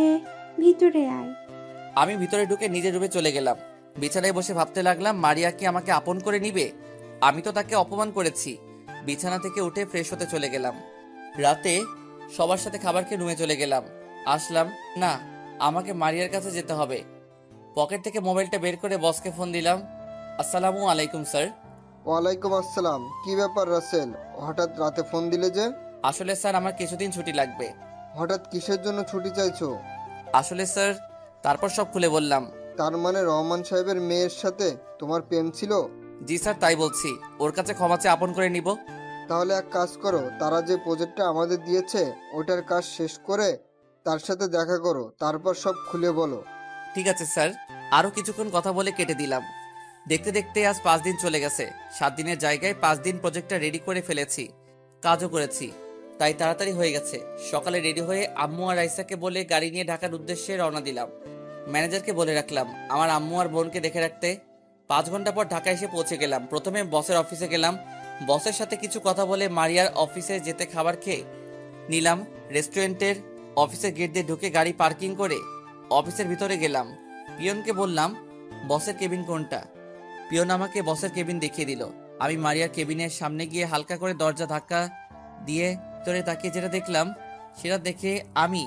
ভিতরে আয়। আমি ভিতরে ঢুকে নিজের রুমে চলে গেলাম। বিছানায় বসে ভাবতে লাগলাম, মারিয়া কি আমাকে আপন করে নিবে? আমি তো তাকে অপমান করেছি। বিছানা থেকে উঠে ফ্রেশ হতে চলে গেলাম। রাতে সবার সাথে খাবার খেয়ে রুমে চলে গেলাম। আসলাম না, আমাকে মারিয়ার কাছে যেতে হবে। পকেট থেকে মোবাইলটা বের করে বসকে ফোন দিলাম। আসসালামু আলাইকুম স্যার। ওয়ালাইকুম আসসালাম। কি ব্যাপার রাসেল, হঠাৎ রাতে ফোন দিলে যে? আসলে স্যার আমার কিছুদিন ছুটি লাগবে। হঠাৎ কিসের জন্য ছুটি চাইছো? আসলে স্যার, তারপর সব খুলে বললাম। তার মানে রহমান সাহেবের মেয়ের সাথে তোমার প্রেম ছিল? জি স্যার, তাই বলছি। ওর কাছে ক্ষমা চেয়ে আপন করে নিব। তাহলে এক কাজ করো, তারা যে প্রজেক্টটা আমাদের দিয়েছে ওটার কাজ শেষ করে তার সাথে দেখা করো, তারপর সব খুলে বলো। ঠিক আছে স্যার। আরও কিছুক্ষণ কথা বলে কেটে দিলাম। দেখতে দেখতে আজ 5 দিন চলে গেছে। 7 দিনের জায়গায় 5 দিন প্রজেক্টটা রেডি করে ফেলেছি, কাজও করেছি, তাই তাড়াতাড়ি হয়ে গেছে। সকালে রেডি হয়ে আম্মু আর রাইসাকে বলে গাড়ি নিয়ে ঢাকার উদ্দেশ্যে রওনা দিলাম। ম্যানেজারকে বলে রাখলাম আমার আম্মু আর বোনকে দেখে রাখতে। 5 ঘন্টা পর ঢাকা এসে পৌঁছে গেলাম। প্রথমে বসের অফিসে গেলাম। বসের সাথে কিছু কথা বলে মারিয়ার অফিসে যেতে খাবার খেয়ে নিলাম। রেস্টুরেন্টের অফিসের গেট দিয়ে ঢুকে গাড়ি পার্কিং করে অফিসের ভিতরে গেলাম। পিয়নকে বললাম বসের কেবিন কোনটা। পিয়ন আমাকে বসের কেবিন দেখিয়ে দিল। আমি মারিয়ার কেবিনের সামনে গিয়ে হালকা করে দরজা ধাক্কা দিয়ে ভিতরে তাকিয়ে যেটা দেখলাম, সেটা দেখে আমি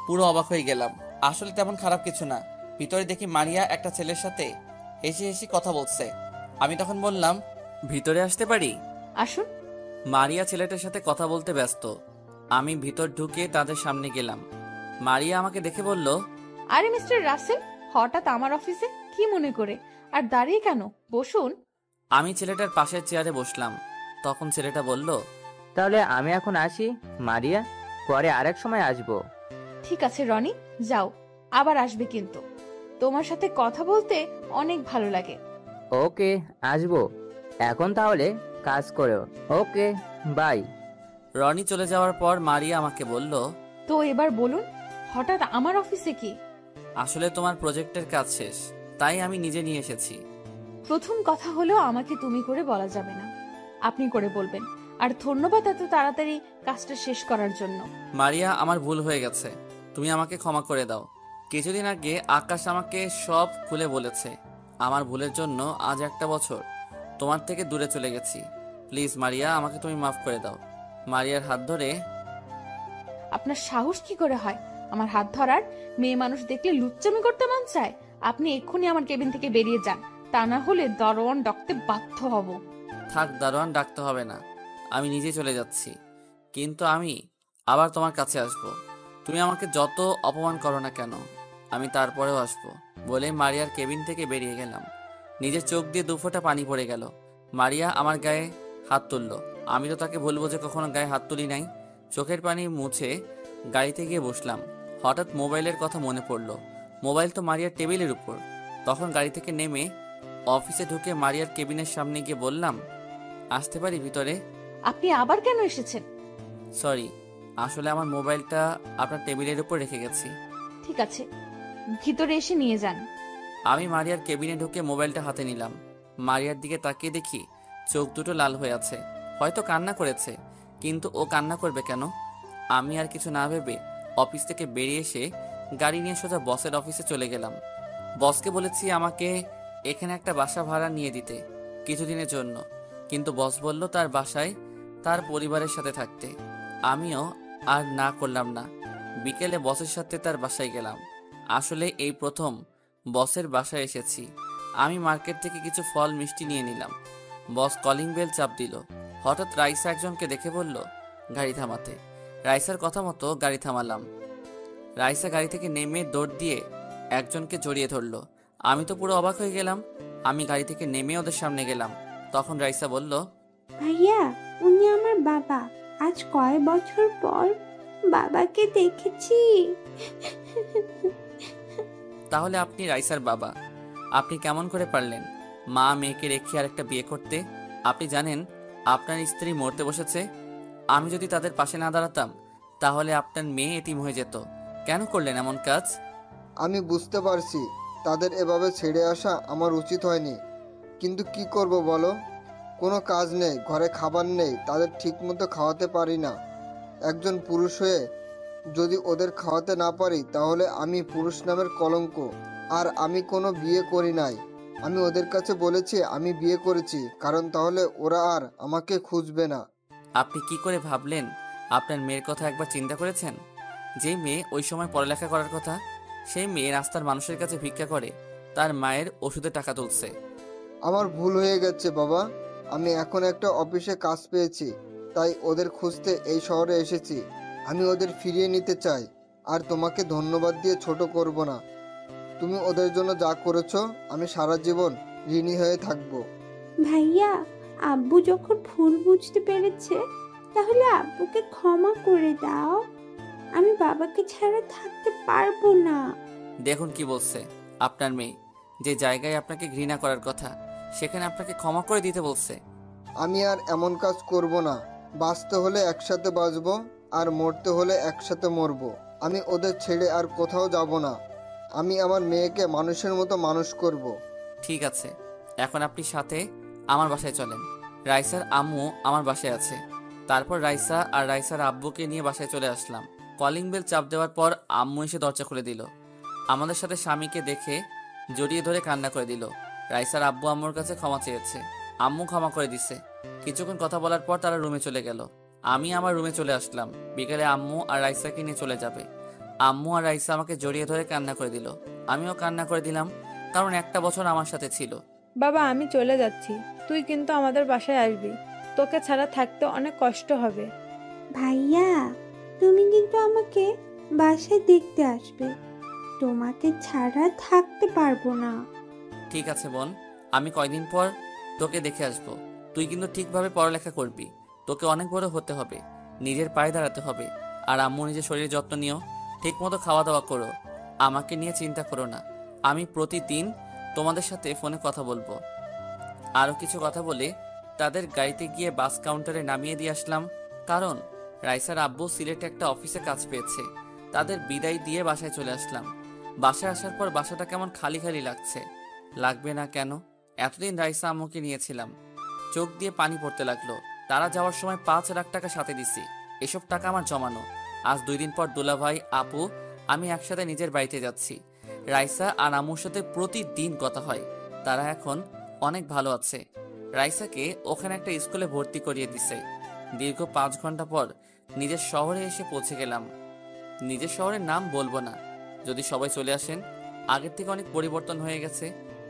পুরো অবাক হয়ে গেলাম। আসলে তেমন খারাপ কিছু না। ভিতরে দেখি মারিয়া একটা ছেলের সাথে হেসে হেসে কথা বলছে। আমি তখন বললাম, ভিতরে আসতে পারি? আসুন। মারিয়া ছেলেটার সাথে কথা বলতে ব্যস্ত। আমি ভিতর ঢুকে তাদের সামনে গেলাম। মারিয়া আমাকে দেখে বলল, আরে মিস্টার রাসেল, হঠাৎ আমার অফিসে কি মনে করে? আর দাঁড়িয়ে কেন, বসুন। আমি ছেলেটার পাশের চেয়ারে বসলাম। তখন ছেলেটা বলল, তাহলে আমি এখন আসি মারিয়া, পরে আরেক সময় আসবো। ঠিক আছে রনি, যাও, আবার আসবে কিন্তু। তোমার সাথে কথা বলতে অনেক ভালো লাগে। ওকে, আসবো। এখন তাহলে কাজ করো। ওকে, বাই। রনি চলে যাওয়ার পর মারিয়া আমাকে বলল, তো এবার বলুন, হঠাৎ আমার অফিসে কি? আসলে তোমার প্রজেক্টের কাজ শেষ, তাই আমি নিজে নিয়ে এসেছি। প্রথম কথা হলো আমাকে তুমি করে বলা যাবে না, আপনি করে বলবেন। আর ধন্যবাদ এত তাড়াতাড়ি কাজটা শেষ করার জন্য। মারিয়া, আমার ভুল হয়ে গেছে, তুমি আমাকে ক্ষমা করে দাও। কিছুদিন আগে আকাশ আমাকে সব খুলে বলেছে। আমার ভুলের জন্য আজ 1 বছর তোমার থেকে দূরে চলে গেছি। প্লিজ মারিয়া, আমাকে তুমি মাফ করে দাও। মারিয়ার হাত ধরে, আপনার সাহস কি করে হয় আমার হাত ধরার? মেয়ে মানুষ দেখলে লুচ্চামি করতে মন চায়? আপনি এক্ষুনি আমার কেবিন থেকে বেরিয়ে যান, তা না হলে দরওয়ান ডাকতে বাধ্য হব। থাক, দারোয়ান ডাকতে হবে না, আমি নিজে চলে যাচ্ছি। কিন্তু আমি আবার তোমার কাছে আসব। তুমি আমাকে যত অপমান করো না কেন, আমি তারপরেও আসব। বলে মারিয়ার কেবিন থেকে বেরিয়ে গেলাম। নিজের চোখ দিয়ে 2 ফোঁটা পানি পড়ে গেল। মারিয়া আমার গায়ে হাত তুলল। আমি তো তাকে বলবো যে কখনো গায়ে হাত তুলি নাই। চোখের পানি মুছে গাড়িতে গিয়ে বসলাম। হঠাৎ মোবাইলের কথা মনে পড়লো। মোবাইল তো মারিয়ার টেবিলের উপর। তখন গাড়ি থেকে নেমে অফিসে ঢুকে মারিয়ার কেবিনের সামনে গিয়ে বললাম, আসতে পারি ভিতরে? আপনি আবার কেন এসেছেন? সরি, আসলে আমার মোবাইলটা আপনার টেবিলের উপর রেখে গেছি। ঠিক আছে, ভিতরে এসে নিয়ে যান। আমি মারিয়ার কেবিনে ঢুকে মোবাইলটা হাতে নিলাম। মারিয়ার দিকে তাকিয়ে দেখি চোখ দুটো লাল হয়ে আছে। হয়তো কান্না করেছে, কিন্তু ও কান্না করবে কেন? আমি আর কিছু না ভেবে অফিস থেকে বেরিয়ে এসে গাড়ি নিয়ে সোজা বসের অফিসে চলে গেলাম। বসকে বলেছি আমাকে এখানে একটা বাসা ভাড়া নিয়ে দিতে কিছুদিনের জন্য, কিন্তু বস বলল তার বাসায় তার পরিবারের সাথে থাকতে। আমিও আর না করলাম না। বিকেলে বসের সাথে তার বাসায় গেলাম। আসলে এই প্রথম বসের বাসায় এসেছি। আমি মার্কেট থেকে কিছু ফল মিষ্টি নিয়ে নিলাম। বস কলিং বেল চাপ দিল। হঠাৎ রাইসা একজনকে দেখে বলল গাড়ি থামাতে। রাইসার কথা মতো গাড়ি থামালাম। রাইসা গাড়ি থেকে নেমে দৌড় দিয়ে একজনকে জড়িয়ে ধরলো। আমি তো পুরো অবাক হয়ে গেলাম। আমি গাড়ি থেকে নেমে ওদের সামনে গেলাম। তখন রাইসা বলল, ভাইয়া, উনি আমার বাবা। আজ কয় বছর পর বাবাকে দেখেছি। তাহলে আপনি রাইসার বাবা? আপনি কেমন করে পারলেন মা মেয়েকে রেখে আর একটা বিয়ে করতে? আপনি জানেন আপনার স্ত্রী মরতে বসেছে। আমি যদি তাদের পাশে না দাঁড়াতাম তাহলে আপনার মেয়ে এতিম হয়ে যেত। কেন করলেন এমন কাজ? আমি বুঝতে পারছি তাদের এভাবে ছেড়ে আসা আমার উচিত হয়নি, কিন্তু কি করব বলো? কোনো কাজ নেই, ঘরে খাবার নেই, তাদের ঠিকমতো খাওয়াতে পারি না। একজন পুরুষ হয়ে যদি ওদের খাওয়াতে না পারি তাহলে আমি পুরুষ নামের কলঙ্ক। আর আমি কোনো বিয়ে করি নাই। আমি ওদের কাছে বলেছি আমি বিয়ে করেছি, কারণ তাহলে ওরা আর আমাকে খুঁজবে না। আপনি কি করে ভাবলেন? আপনার মেয়ের কথা একবার চিন্তা করেছেন? যে মেয়ে ওই সময় পড়ালেখা করার কথা, সেই মেয়ে রাস্তার মানুষের কাছে ভিক্ষা করে তার মায়ের ওষুধে টাকা তুলছে। আমার ভুল হয়ে গেছে বাবা। আমি এখন একটা অফিসে কাজ পেয়েছি, তাই ওদের খুঁজতে এই শহরে এসেছি। আমি ওদের ফিরিয়ে নিতে চাই, আর তোমাকে ধন্যবাদ দিয়ে ছোট করব না। তুমি ওদের জন্য যা করেছো আমি সারা জীবন ঋণী হয়ে থাকবো। ভাইয়া, আব্বু যখন ভুল বুঝতে পেরেছে তাহলে আব্বুকে ক্ষমা করে দাও। আমি বাবাকে ছাড়া থাকতে পারবো না। দেখুন কি বলছে আপনার মেয়ে। যে জায়গায় আপনাকে ঘৃণা করার কথা সেখানে আপনাকে ক্ষমা করে দিতে বলছে। আমি আর এমন কাজ করব না। বাঁচতে হলে একসাথে বাঁচবো, আর মরতে হলে একসাথে মরবো। আমি ওদের ছেড়ে আর কোথাও যাব না। আমি আমার মেয়েকে মানুষের মতো মানুষ করব। ঠিক আছে, এখন আপনি সাথে আমার বাসায় চলেন। রাইসার আম্মু আমার বাসায় আছে। তারপর রাইসা আর রাইসার আব্বুকে নিয়ে বাসায় চলে আসলাম। কলিং বেল চাপ দেওয়ার পর আম্মু এসে দরজা খুলে দিল। আমাদের সাথে স্বামীকে দেখে জড়িয়ে ধরে কান্না করে দিল। রাইসার আব্বু আম্মুর কাছে ক্ষমা চেয়েছে। আম্মু ক্ষমা করে দিছে। কিছুক্ষণ কথা বলার পর তারা রুমে চলে গেল। আমি আমার রুমে চলে আসলাম। বিকেলে আম্মু আর রাইসাকে নিয়ে চলে যাবে। আম্মু আর রাইসা আমাকে জড়িয়ে ধরে কান্না করে দিল। আমিও কান্না করে দিলাম, কারণ একটা বছর আমার সাথে ছিল। বাবা, আমি চলে যাচ্ছি, তুই কিন্তু আমাদের বাসায় আসবি। তোকে ছাড়া থাকতে অনেক কষ্ট হবে। ভাইয়া, তুমি কিন্তু আমাকে বাসায় দেখতে আসবে। তোমাকে ছাড়া থাকতে পারবো না। ঠিক আছে বোন, আমি কয়দিন পর তোকে দেখে আসবো। তুই কিন্তু ঠিকভাবে পড়ালেখা করবি। তোকে অনেক বড় হতে হবে, নিজের পায়ে দাঁড়াতে হবে। আর আম্মু, নিজের শরীরের যত্ন নিও, ঠিক মতো খাওয়া দাওয়া করো। আমাকে নিয়ে চিন্তা করো না। আমি প্রতিদিন তোমাদের সাথে ফোনে কথা বলবো। আরও কিছু কথা বলে তাদের গাড়িতে গিয়ে বাস কাউন্টারে নামিয়ে দিয়ে আসলাম, কারণ রাইসার আব্বু সিলেটে একটা অফিসে কাজ পেয়েছে। তাদের বিদায় দিয়ে বাসায় চলে আসলাম। বাসায় আসার পর বাসাটা কেমন খালি খালি লাগছে। লাগবে না কেন? এতদিন রাইসা আম্মুকে নিয়েছিলাম। চোখ দিয়ে পানি পড়তে লাগলো। তারা যাওয়ার সময় 5 লাখ টাকা সাথে দিছি। এসব টাকা আমার জমানো। আজ 2 দিন পর দুলাভাই, আপু, আমি একসাথে নিজের বাড়িতে যাচ্ছি। রাইসা আর আম্মুর সাথে প্রতিদিন কথা হয়। তারা এখন অনেক ভালো আছে। রাইসাকে ওখানে একটা স্কুলে ভর্তি করিয়ে দিছে। দীর্ঘ 5 ঘন্টা পর নিজের শহরে এসে পৌঁছে গেলাম। নিজের শহরের নাম বলবো না, যদি সবাই চলে আসেন। আগের থেকে অনেক পরিবর্তন হয়ে গেছে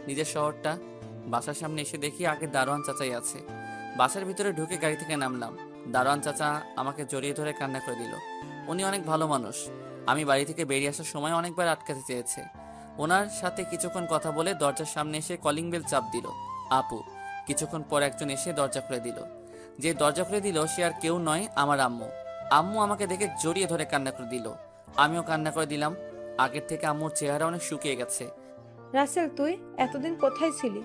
নিজের শহরটা। বাসার সামনে এসে দেখি আগে দারোয়ান চাচাই আছে। বাসার ভিতরে ঢুকে গাড়ি থেকে নামলাম। দারোয়ান চাচা আমাকে জড়িয়ে ধরে কান্না করে দিল। উনি অনেক ভালো মানুষ। আমি বাড়ি থেকে বেরিয়ে আসার সময় অনেকবার আটকাতে চেয়েছে। ওনার সাথে কিছুক্ষণ কথা বলে দরজার সামনে এসে কলিং বেল চাপ দিল আপু। কিছুক্ষণ পর একজন এসে দরজা খুলে দিল। যে দরজা খুলে দিল সে আর কেউ নয়, আমার আম্মু। আম্মু আমাকে দেখে জড়িয়ে ধরে কান্না করে দিল। আমিও কান্না করে দিলাম। আগের থেকে আম্মুর চেহারা অনেক শুকিয়ে গেছে। রাসেল, তুই এতদিন কোথায় ছিলি?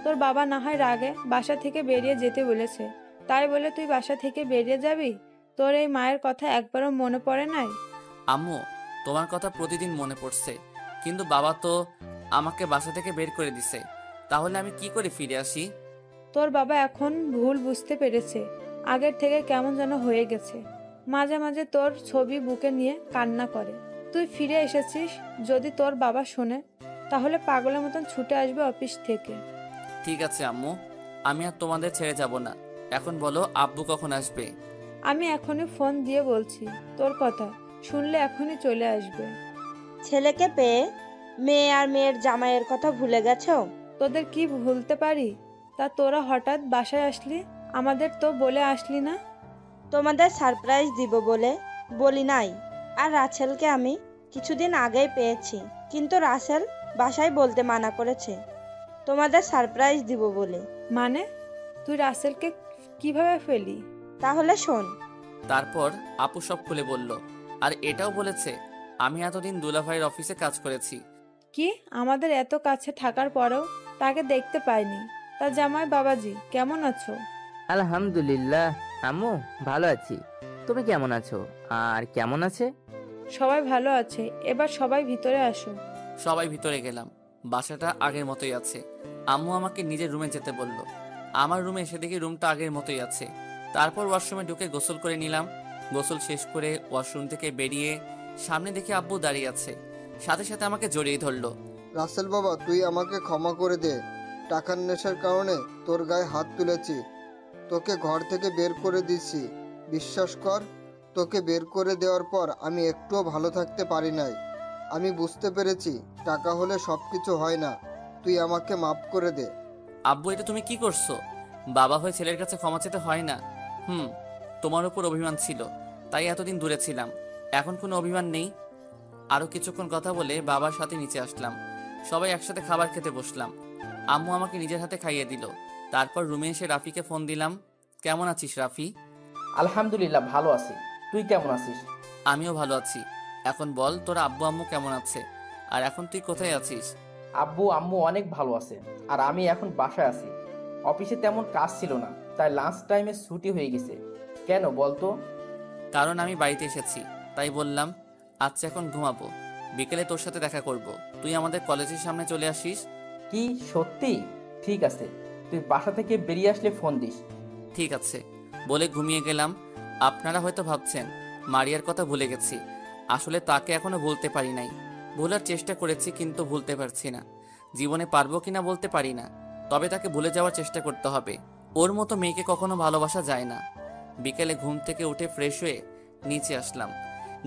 তোর বাবা না হয় রাগে বাসা থেকে বেরিয়ে যেতে বলেছে, তাই বলে তুই বাসা থেকে বেরিয়ে যাবি? তোর এই মায়ের কথা একবারও মনে পড়ে নাই? আম্মু, তোমার কথা প্রতিদিন মনে পড়ছে, কিন্তু বাবা তো আমাকে বাসা থেকে বের করে দিছে। তাহলে আমি কি করে ফিরে আসি? তোর বাবা এখন ভুল বুঝতে পেরেছে। আগের থেকে কেমন যেন হয়ে গেছে। মাঝে মাঝে তোর ছবি বুকে নিয়ে কান্না করে। তুই ফিরে এসেছিস, যদি তোর বাবা শোনে তাহলে পাগলের মতন ছুটে আসবে অফিস থেকে। ঠিক আছে আম্মু, আমি আর তোমাদের ছেড়ে যাব না। এখন বলো আব্বু কখন আসবে? আমি এখনই ফোন দিয়ে বলছি, তোর কথা শুনলে এখনই চলে আসবে। ছেলেকে পেয়ে মেয়ে আর মেয়ের জামাইয়ের কথা ভুলে গেছো? তোদের কি ভুলতে পারি? তা তোরা হঠাৎ বাসায় আসলি, আমাদের তো বলে আসলি না। তোমাদের সারপ্রাইজ দিব বলে বলি নাই। আর রাসেলকে আমি কিছুদিন আগেই পেয়েছি, কিন্তু রাসেল বাসায় বলতে মানা করেছে তোমাদের সারপ্রাইজ দিব বলে। মানে তুই রাসেলকে কিভাবে ফেলি? তাহলে শোন। তারপর আপু সব খুলে বলল, আর এটাও বলেছে আমি এতদিন দুলাভাইয়ের অফিসে কাজ করেছি। কি, আমাদের এত কাছে থাকার পরেও তাকে দেখতে পাইনি? তা জামাই বাবাজি কেমন আছো? আলহামদুলিল্লাহ আম্মু, ভালো আছি। তুমি কেমন আছো? আর কেমন আছে? সবাই ভালো আছে। এবার সবাই ভিতরে আসো। সবাই ভিতরে গেলাম। বাসাটা আগের মতোই আছে। আম্মু আমাকে নিজের রুমে যেতে বলল। আমার রুমে এসে দেখি রুমটা আগের মতোই আছে। তারপর ওয়াশরুমে ঢুকে গোসল করে নিলাম। গোসল শেষ করে ওয়াশরুম থেকে বেরিয়ে সামনে দেখে আব্বু দাঁড়িয়ে আছে, সাথে সাথে আমাকে জড়িয়ে ধরলো। রাসেল বাবা, তুই আমাকে ক্ষমা করে দে। টাকার নেশার কারণে তোর গায়ে হাত তুলেছি, তোকে ঘর থেকে বের করে দিচ্ছি। বিশ্বাস কর, তোকে বের করে দেওয়ার পর আমি একটুও ভালো থাকতে পারি নাই। আমি বুঝতে পেরেছি টাকা হলে সব কিছু হয় না। তুই আমাকে মাফ করে দে। আব্বু, এটা তুমি কি করছো? বাবা হয়ে ছেলের কাছে ক্ষমা চেতে হয় না। তোমার উপর অভিমান ছিল, তাই এতদিন দূরে ছিলাম। এখন কোনো অভিমান নেই। আরো কিছুক্ষণ কথা বলে বাবার সাথে নিচে আসলাম। সবাই একসাথে খাবার খেতে বসলাম। আম্মু আমাকে নিজের হাতে খাইয়ে দিল। তারপর রুমে এসে রাফিকে ফোন দিলাম। কেমন আছিস রাফি? আলহামদুলিল্লাহ ভালো আছি। তুই কেমন আছিস? আমিও ভালো আছি। এখন বল, তোর আব্বু আম্মু কেমন আছে? আর এখন তুই কোথায় আছিস? আব্বু আম্মু অনেক ভালো আছে, আর আমি এখন বাসায় আছি। অফিসে তেমন কাজ ছিল না, তাই লাঞ্চ টাইমে ছুটি হয়ে গেছে। কেন বলতো? কারণ আমি বাড়িতে এসেছি, তাই বললাম। আচ্ছা, এখন ঘুমাবো। বিকেলে তোর সাথে দেখা করব। তুই আমাদের কলেজের সামনে চলে আসিস। কি সত্যি? ঠিক আছে, তুই বাসা থেকে বেরিয়ে আসলে ফোন দিস। ঠিক আছে বলে ঘুমিয়ে গেলাম। আপনারা হয়তো ভাবছেন মারিয়ার কথা ভুলে গেছি। আসলে তাকে এখনো ভুলতে পারি নাই। ভোলার চেষ্টা করেছি, কিন্তু ভুলতে পারছি না। জীবনে পারবো কিনা বলতে পারি না, তবে তাকে ভুলে যাওয়ার চেষ্টা করতে হবে। ওর মতো মেয়েকে কখনো ভালোবাসা যায় না। বিকেলে ঘুম থেকে উঠে ফ্রেশ হয়ে নিচে আসলাম।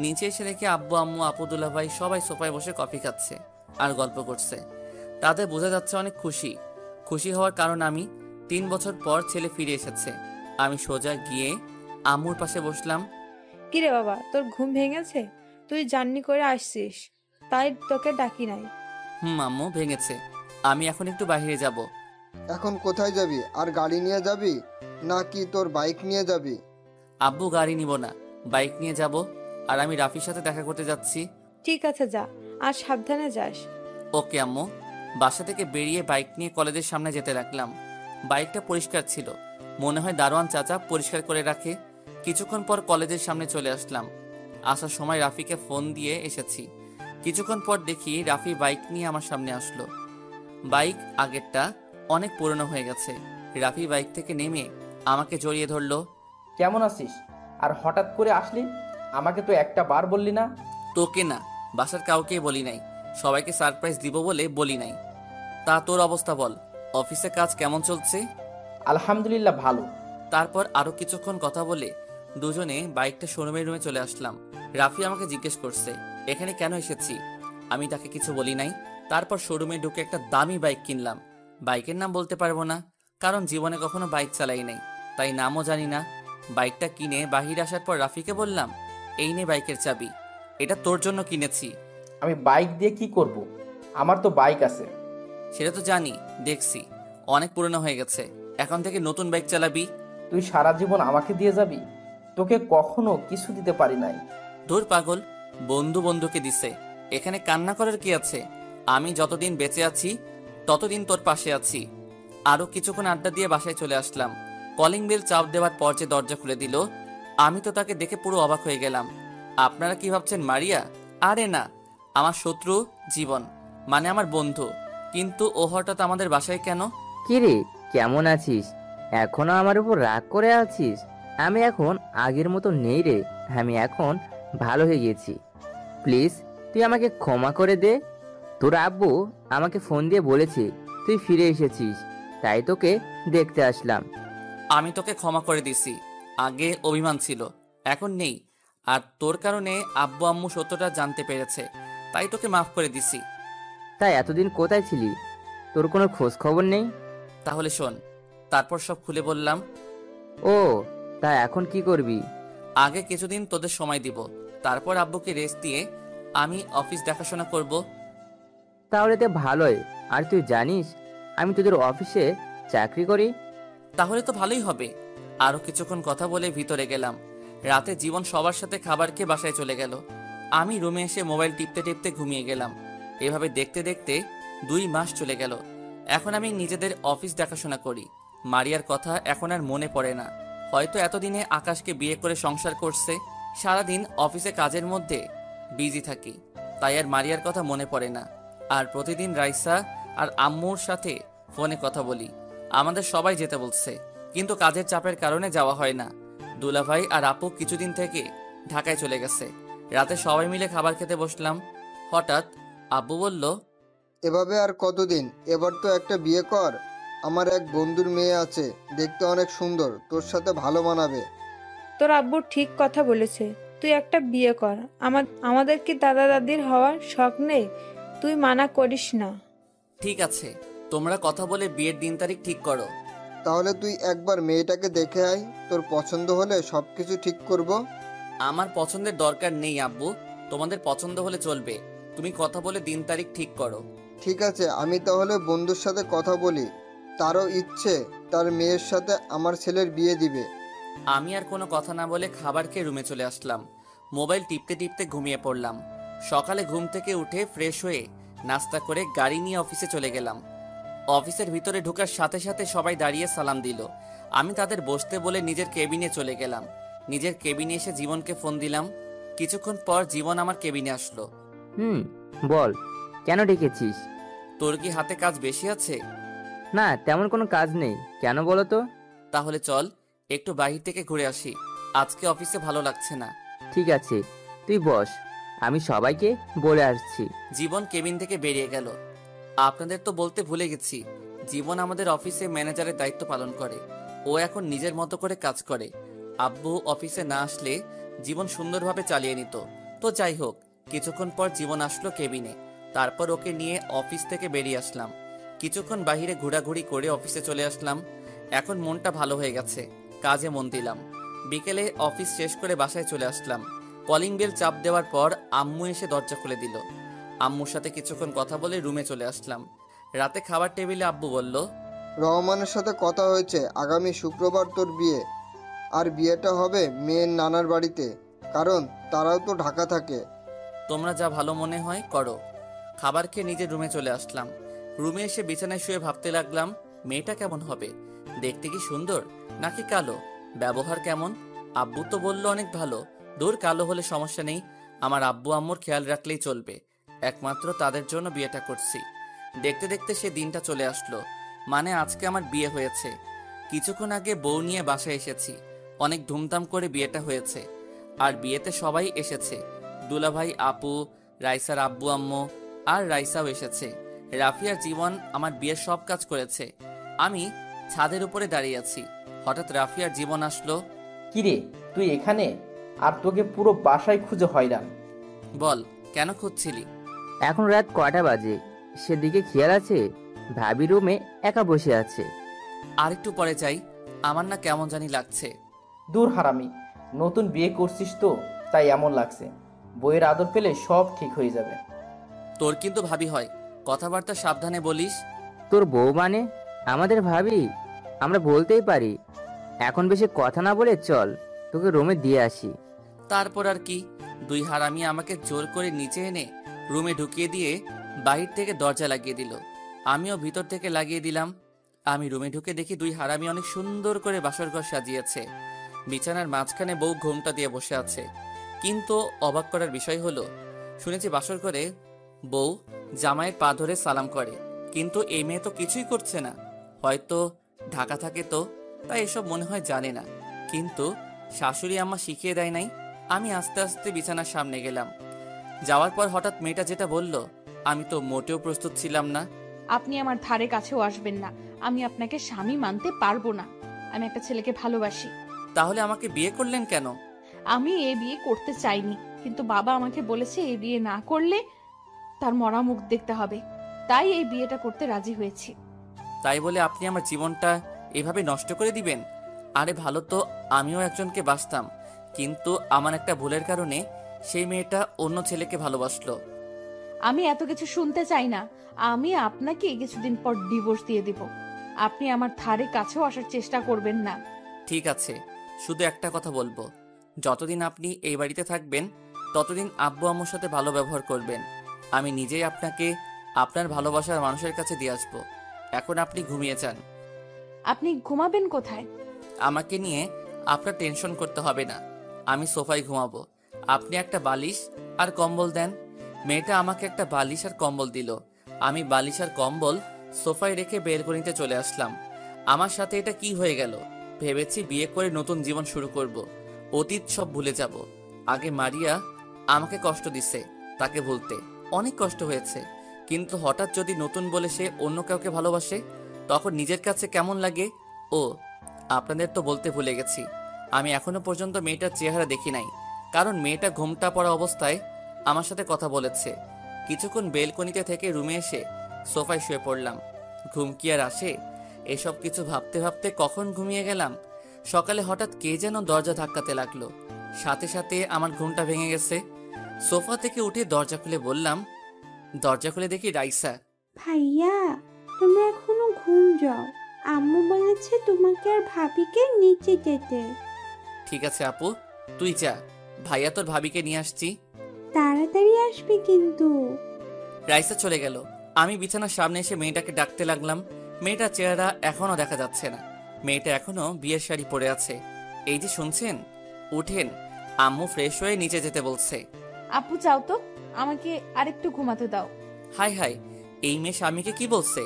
নিচে এসে দেখে আব্বু আম্মু আপুদুল্লাহ ভাই সবাই সোফায় বসে কফি খাচ্ছে আর গল্প করছে। তাদের বোঝা যাচ্ছে অনেক খুশি। খুশি হওয়ার কারণ আমি 3 বছর পর ছেলে ফিরে এসেছে। আমি সোজা গিয়ে আম্মুর পাশে বসলাম। কিরে বাবা, তোর ঘুম ভেঙেছে? তুই জার্নি করে আসছিস, তাই তোকে ডাকি নাই। আম্মু, ভেঙেছে। আমি এখন একটু বাইরে যাব। এখন কোথায় যাবি? আর গাড়ি নিয়ে যাবি নাকি তোর বাইক নিয়ে যাবি? আব্বু, গাড়ি নিব না, বাইক নিয়ে যাব। আর আমি রাফির সাথে দেখা করতে যাচ্ছি। ঠিক আছে যা, আর সাবধানে যাস। ওকে আম্মু। বাসা থেকে বেরিয়ে বাইক নিয়ে কলেজের সামনে যেতে লাগলাম। বাইকটা পরিষ্কার ছিল, মনে হয় দারোয়ান চাচা পরিষ্কার করে রাখে। কিছুক্ষণ পর কলেজের সামনে চলে আসলাম। আসার সময় রাফিকে ফোন দিয়ে এসেছি। কিছুক্ষণ পর দেখি রাফি বাইক নিয়ে আমার সামনে আসলো। বাইক আগেরটা অনেক পুরনো হয়ে গেছে। রাফি বাইক থেকে নেমে আমাকে জড়িয়ে ধরলো। কেমন আছিস? আর হঠাৎ করে আসলি? আমাকে তো একটা বার বললি না। তোকে না, বাসার কাউকেই বলি নাই। সবাইকে সারপ্রাইজ দিব বলে বলি নাই। তা তোর অবস্থা বল, অফিসে কাজ কেমন চলছে? আলহামদুলিল্লাহ ভালো। তারপর আরো কিছুক্ষণ কথা বলে দুজনে বাইকটা শোরুমের রুমে চলে আসলাম। রাফি আমাকে জিজ্ঞেস করছে এখানে কেন এসেছি। আমি তাকে কিছু বলি নাই। তারপর শোরুমে ঢুকে একটা দামি বাইক কিনলাম। বাইকের নাম বলতে পারবো না, কারণ জীবনে কখনো বাইক চালাই নাই, তাই নামও জানি না। বাইকটা কিনে বাহিরে আসার পর রাফিকে বললাম, এই নে বাইকের চাবি, এটা তোর জন্য কিনেছি। আমি বাইক দিয়ে কি করব? আমার তো বাইক আছে। সেটা তো জানি, দেখছি অনেক পুরনো হয়ে গেছে। এখন থেকে নতুন বাইক চালাবি। তুই সারা জীবন আমাকে দিয়ে যাবি? তোকে কখনো কিছু দিতে পারি নাই। দূর পাগল, বন্ধু বন্ধুকে দিছে, এখানে কান্না করার কি আছে? আমি যতদিন বেঁচে আছি ততদিন তোর পাশে আছি। আরো কিছুক্ষণ আড্ডা দিয়ে বাসায় চলে আসলাম। কলিং বেল চাপ দেওয়ার পর যে দরজা খুলে দিল, আমি তো তাকে দেখে পুরো অবাক হয়ে গেলাম। আপনারা কি ভাবছেন মারিয়া? আরে না, আমার শত্রু জীবন, মানে আমার বন্ধু। কিন্তু ও হঠাৎ আমাদের বাসায় কেন? কিরে, কেমন আছিস? এখনো আমার উপর রাগ করে আছিস? আমি এখন আগের মতো নেই রে। আমি এখন ভালো হয়ে গেছি। প্লিজ তুই আমাকে ক্ষমা করে দে। তোর আব্বু আমাকে ফোন দিয়ে বলেছে তুই ফিরে এসেছিস, তাই তোকে দেখতে আসলাম। আমি তোকে ক্ষমা করে দিছি। আগে অভিমান ছিল, এখন নেই। আর তোর কারণে আব্বু আম্মু সত্যটা জানতে পেরেছে, তাই তোকে মাফ করে দিছি। তাই এতদিন কোথায় ছিলি? তোর কোনো খোঁজ খবর নেই? তাহলে শোন, তারপর সব খুলে বললাম। ও, তা এখন কি করবি? আগে কিছুদিন তোদের সময় দিব, তারপর আব্বুকে রেস্ট দিয়ে আমি অফিস দেখাশোনা করব। তাহলে তো ভালোই। আর তুই জানিস আমি তোদের অফিসে চাকরি করি। তাহলে তো ভালোই হবে। আরো কিছুক্ষণ কথা বলে ভিতরে গেলাম। রাতে জীবন সবার সাথে খাবার খেয়ে বাসায় চলে গেল। আমি রুমে এসে মোবাইল টিপতে টিপতে ঘুমিয়ে গেলাম। এভাবে দেখতে দেখতে 2 মাস চলে গেল। এখন আমি নিজেদের অফিস দেখাশোনা করি। মারিয়ার কথা এখন আর মনে পড়ে না। হয়তো এতদিনে আকাশকে বিয়ে করে সংসার করছে। সারাদিন অফিসে কাজের মধ্যে বিজি থাকি, তাই আর মারিয়ার কথা মনে পড়ে না। আর প্রতিদিন রাইসা আর আম্মুর সাথে ফোনে কথা বলি। আমাদের সবাই যেতে বলছে, কিন্তু কাজের চাপের কারণে যাওয়া হয় না। দুলাভাই আর আপু কিছুদিন থেকে ঢাকায় চলে গেছে। রাতে সবাই মিলে খাবার খেতে বসলাম। হঠাৎ আব্বু বলল, এভাবে আর কতদিন? এবার তো একটা বিয়ে কর। আমার এক বন্ধুর মেয়ে আছে, দেখতে অনেক সুন্দর, তোর সাথে ভালো মানাবে। তোর আব্বু ঠিক কথা বলেছে, তুই একটা বিয়ে কর। আমাদের কি দাদা দাদির হওয়ার শখ নেই? তুই মানা করিস না। ঠিক আছে, তোমরা কথা বলে বিয়ের দিন তারিখ ঠিক করো। তাহলে তুই একবার মেয়েটাকে দেখে আয়, তোর পছন্দ হলে সব কিছু ঠিক করব। আমার পছন্দের দরকার নেই আব্বু, তোমাদের পছন্দ হলে চলবে। তুমি কথা বলে দিন তারিখ ঠিক করো। ঠিক আছে, আমি তাহলে বন্ধুর সাথে কথা বলি। তারও ইচ্ছে তার মেয়ের সাথে আমার ছেলের বিয়ে দিবে। আমি আর কোনো কথা না বলে খাবার খেয়ে রুমে চলে আসলাম। মোবাইল টিপতে টিপতে ঘুমিয়ে পড়লাম। সকালে ঘুম থেকে উঠে ফ্রেশ হয়ে নাস্তা করে গাড়ি নিয়ে অফিসে চলে গেলাম। অফিসের ভিতরে ঢোকার সাথে সাথে সবাই দাঁড়িয়ে সালাম দিল। আমি তাদের বসতে বলে নিজের কেবিনে চলে গেলাম। নিজের কেবিনে এসে জীবনকে ফোন দিলাম। কিছুক্ষণ পর জীবন আমার কেবিনে আসলো। বল, কেন ডেকেছিস? তোর কি হাতে কাজ বেশি আছে? না, তেমন কোনো কাজ নেই। কেন বলো তো? তাহলে চল একটু বাহির থেকে ঘুরে আসি। আজকে অফিসে ভালো লাগছে না। ঠিক আছে, তুই বস, আমি সবাইকে বলে আসছি। জীবন কেবিন থেকে বেরিয়ে গেল। আপনাদের তো বলতে ভুলে গেছি, জীবন আমাদের অফিসে ম্যানেজারের দায়িত্ব পালন করে। ও এখন নিজের মতো করে কাজ করে। আব্বু অফিসে না আসলে জীবন সুন্দরভাবে চালিয়ে নিত। তো যাই হোক, কিছুক্ষণ পর জীবন আসলো কেবিনে। তারপর ওকে নিয়ে অফিস থেকে বেরিয়ে আসলাম। কিছুক্ষণ বাইরে ঘোরাঘুরি করে অফিসে চলে আসলাম। এখন মনটা ভালো হয়ে গেছে, কাজে মন দিলাম। বিকেলে অফিস শেষ করে বাসায় চলে আসলাম। কলিং বেল চাপ দেওয়ার পর আম্মু এসে দরজা খুলে দিল। আম্মুর সাথে কিছুক্ষণ কথা বলে রুমে চলে আসলাম। রাতে খাবার টেবিলে আব্বু বলল, রহমানের সাথে কথা হয়েছে, আগামী শুক্রবার তোর বিয়ে। আর বিয়েটা হবে মেয়ের নানার বাড়িতে, কারণ তারাও তো ঢাকা থাকে। তোমরা যা ভালো মনে হয় করো। খাবার খেয়ে নিজের রুমে চলে আসলাম। রুমে এসে বিছানায় শুয়ে ভাবতে লাগলাম, মেয়েটা কেমন হবে? দেখতে কি সুন্দর নাকি কালো? ব্যবহার কেমন? আব্বু তো বলল অনেক ভালো। দূর, কালো হলে সমস্যা নেই, আমার আব্বু আম্মুর খেয়াল রাখলেই চলবে। একমাত্র তাদের জন্য বিয়েটা করছি। দেখতে দেখতে সে দিনটা চলে আসলো। মানে আজকে আমার বিয়ে হয়েছে। কিছুক্ষণ আগে বউ নিয়ে বাসায় এসেছি। অনেক ধুমধাম করে বিয়েটা হয়েছে। আর বিয়েতে সবাই এসেছে। দুলাভাই, আপু, রাইসার আব্বু আম্মু, আর রাইসাও এসেছে। রাফিয়ার জীবন আমার বিয়ের সব কাজ করেছে। আমি ছাদের উপরে দাঁড়িয়ে আছি। হঠাৎ রাফিয়ার জীবন আসলো। কিরে, তুই এখানে? আর তোকে পুরো বাসায় খুঁজে হয়রান। বল, কেন খুঁজছিলি? এখন রাত কয়টা বাজে সেদিকে খেয়াল আছে? ভাবি রুমে একা বসে আছে। আর একটু পরে যাই, আমার না কেমন জানি লাগছে। দূর হারামি, নতুন বিয়ে করছিস তো তাই এমন লাগছে। বইয়ের আদর পেলে সব ঠিক হয়ে যাবে। তোর কিন্তু ভাবি হয়, কথাবার্তা সাবধানে বলিস। তোর বউ মানে? আমাদের ভাবি? আমরা বলতেই পারি। এখন বেশি কথা না বলে চল, তোকে রুমে দিয়ে আসি। তারপর আর কি, 2 হারামি আমাকে জোর করে নিচে এনে রুমে ঢুকিয়ে দিয়ে বাহির থেকে দরজা লাগিয়ে দিল। আমিও ভিতর থেকে লাগিয়ে দিলাম। আমি রুমে ঢুকে দেখি 2 হারামি অনেক সুন্দর করে বাসর ঘর সাজিয়েছে। বিছানার মাঝখানে বউ ঘোমটা দিয়ে বসে আছে। কিন্তু অবাক করার বিষয় হলো, শুনেছি বাসর ঘরে বউ জামাইয়ের পা ধরে সালাম করে, কিন্তু এই মেয়ে তো কিছুই করছে না। হয়তো ঢাকা থাকে তো, তাই এসব মনে হয় জানে না। কিন্তু শাশুড়ি আম্মা শিখিয়ে দেয় নাই। আমি আস্তে আস্তে বিছানার সামনে গেলাম। যাওয়ার পর হঠাৎ মেয়েটা যেটা বলল, আমি তো মোটেও প্রস্তুত ছিলাম না। আপনি আমার ধারে কাছেও আসবেন না। আমি আপনাকে স্বামী মানতে পারবো না। আমি একটা ছেলেকে ভালোবাসি। তাহলে আমাকে বিয়ে করলেন কেন? আমি এই বিয়ে করতে চাইনি, কিন্তু বাবা আমাকে বলেছে এই বিয়ে না করলে তার মরা মুখ দেখতে হবে। তাই এই বিয়েটা করতে রাজি হয়েছি। তাই বলে আপনি আমার জীবনটা এভাবে নষ্ট করে দিবেন? আরে ভালো তো আমিও একজনকে বাসতাম, কিন্তু আমার একটা ভুলের কারণে সেই মেয়েটা অন্য ছেলেকে ভালোবাসলো। আমি এত কিছু শুনতে চাই না। আমি আপনাকে কিছুদিন পর ডিভোর্স দিয়ে দিব। আপনি আমার ধারে কাছেও আসার চেষ্টা করবেন না। ঠিক আছে, শুধু একটা কথা বলবো, যতদিন আপনি এই বাড়িতে থাকবেন ততদিন আব্বু আম্মুর সাথে ভালো ব্যবহার করবেন। আমি নিজেই আপনাকে আপনার ভালোবাসার মানুষের কাছে দিয়ে আসবো। এখন আপনি ঘুমিয়ে যান। আপনি ঘুমাবেন কোথায়? আমাকে নিয়ে আপনার টেনশন করতে হবে না, আমি সোফায় ঘুমাবো। আপনি একটা বালিশ আর কম্বল দেন। মেয়েটা আমাকে একটা বালিশ আর কম্বল দিল। আমি বালিশ আর কম্বল সোফায় রেখে বেলকনিতে চলে আসলাম। আমার সাথে এটা কি হয়ে গেল? ভেবেছি বিয়ে করে নতুন জীবন শুরু করব, অতীত সব ভুলে যাব। আগে মারিয়া আমাকে কষ্ট দিছে, তাকে ভুলতে অনেক কষ্ট হয়েছে, কিন্তু হঠাৎ যদি নতুন বলে সে অন্য কাউকে ভালোবাসে, তখন নিজের কাছে কেমন লাগে। ও আপনাদের তো বলতে ভুলে গেছি, আমি এখনো পর্যন্ত মেয়েটার চেহারা দেখি নাই, কারণ মেয়েটা ঘুমটা পড়া অবস্থায় আমার সাথে কথা বলেছে। কিছুক্ষণ বেলকনিতে থেকে রুমে এসে সোফায় শুয়ে পড়লাম। ঘুম কি আর আসে? এসব কিছু ভাবতে ভাবতে কখন ঘুমিয়ে গেলাম। সকালে হঠাৎ কে যেন দরজা ধাক্কাতে লাগলো, সাথে সাথে আমার ঘুমটা ভেঙে গেছে। সোফা থেকে উঠে দরজা খুলে বললাম, দরজা খুলে দেখি রাইসা। ভাইয়া, তুমি এখনো ঘুম যাও। আম্মু বলেছে তোমাকে আর ভাবিকে নিচে যেতে। ঠিক আছে আপু, তুই যা, ভাইয়া তোর ভাবিকে নিয়ে আসছি। তাড়াতাড়ি আসবে কিন্তু। রাইসা চলে গেল। আমি বিছানার সামনে এসে মেয়েটাকে ডাকতে লাগলাম। মেয়েটার চেহারা এখনো দেখা যাচ্ছে না। মেয়েটা এখনো বিয়ের শাড়ি পরে আছে। এই যে শুনছেন, উঠেন, আম্মু ফ্রেশ হয়ে নিচে যেতে বলছে। আপু যাও তো, আমাকে আরেকটু ঘুমাতে দাও। হাই হাই, এই মেয়ে স্বামীকে কি বলছে?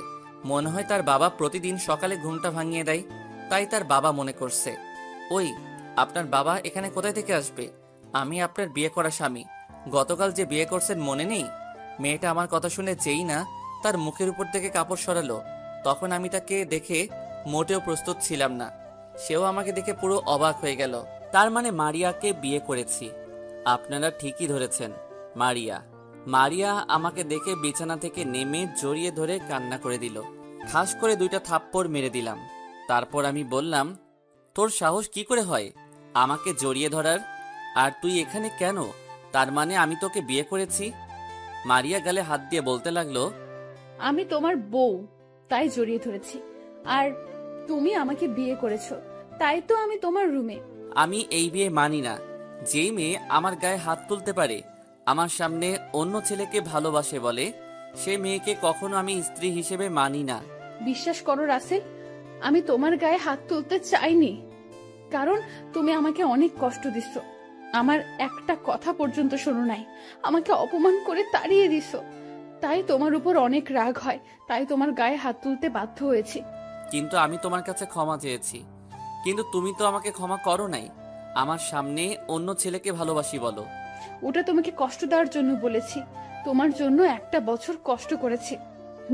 মনে হয় তার বাবা প্রতিদিন সকালে ঘুমটা ভাঙিয়ে দেয়, তাই তার বাবা মনে করছে। ওই, আপনার বাবা এখানে কোথায় থেকে আসবে? আমি আপনার বিয়ে করা স্বামী। গতকাল যে বিয়ে করছেন মনে নেই? মেয়েটা আমার কথা শুনে যেই না তার মুখের উপর থেকে কাপড় সরালো, তখন আমি তাকে দেখে মোটেও প্রস্তুত ছিলাম না। সেও আমাকে দেখে পুরো অবাক হয়ে গেল। তার মানে মারিয়াকে বিয়ে করেছি। আপনারা ঠিকই ধরেছেন, মারিয়া। মারিয়া আমাকে দেখে বিছানা থেকে নেমে জড়িয়ে ধরে কান্না করে দিল। ঠাস করে 2টা থাপ্পড় মেরে দিলাম। তারপর আমি বললাম, তোর সাহস কি করে হয় আমাকে জড়িয়ে ধরার? আর তুই এখানে কেন? তার মানে আমি তোকে বিয়ে করেছি? মারিয়া গালে হাত দিয়ে বলতে লাগলো, আমি তোমার বউ, তাই জড়িয়ে ধরেছি। আর তুমি আমাকে বিয়ে করেছো, তাই তো আমি তোমার রুমে। আমি এই বিয়ে মানি না। যেই মেয়ে আমার গায়ে হাত তুলতে পারে, আমার সামনে অন্য ছেলেকে ভালোবাসে বলে, সে মেয়েকে কখনো আমি স্ত্রী হিসেবে মানি না। বিশ্বাস করো রাসেল, আমি তোমার গায়ে হাত তুলতে চাইনি, কারণ তুমি আমাকে অনেক কষ্ট দিচ্ছ। আমার একটা কথা পর্যন্ত শোনো নাই, আমাকে অপমান করে তাড়িয়ে দিছ। তাই তোমার উপর অনেক রাগ হয়, তাই তোমার গায়ে হাত তুলতে বাধ্য হয়েছি। কিন্তু আমি তোমার কাছে ক্ষমা চেয়েছি, কিন্তু তুমি তো আমাকে ক্ষমা করো নাই। আমার সামনে অন্য ছেলেকে ভালোবাসি বলো। ওটা তোমাকে কষ্ট দেওয়ার জন্য বলেছি। তোমার জন্য 1 বছর কষ্ট করেছি।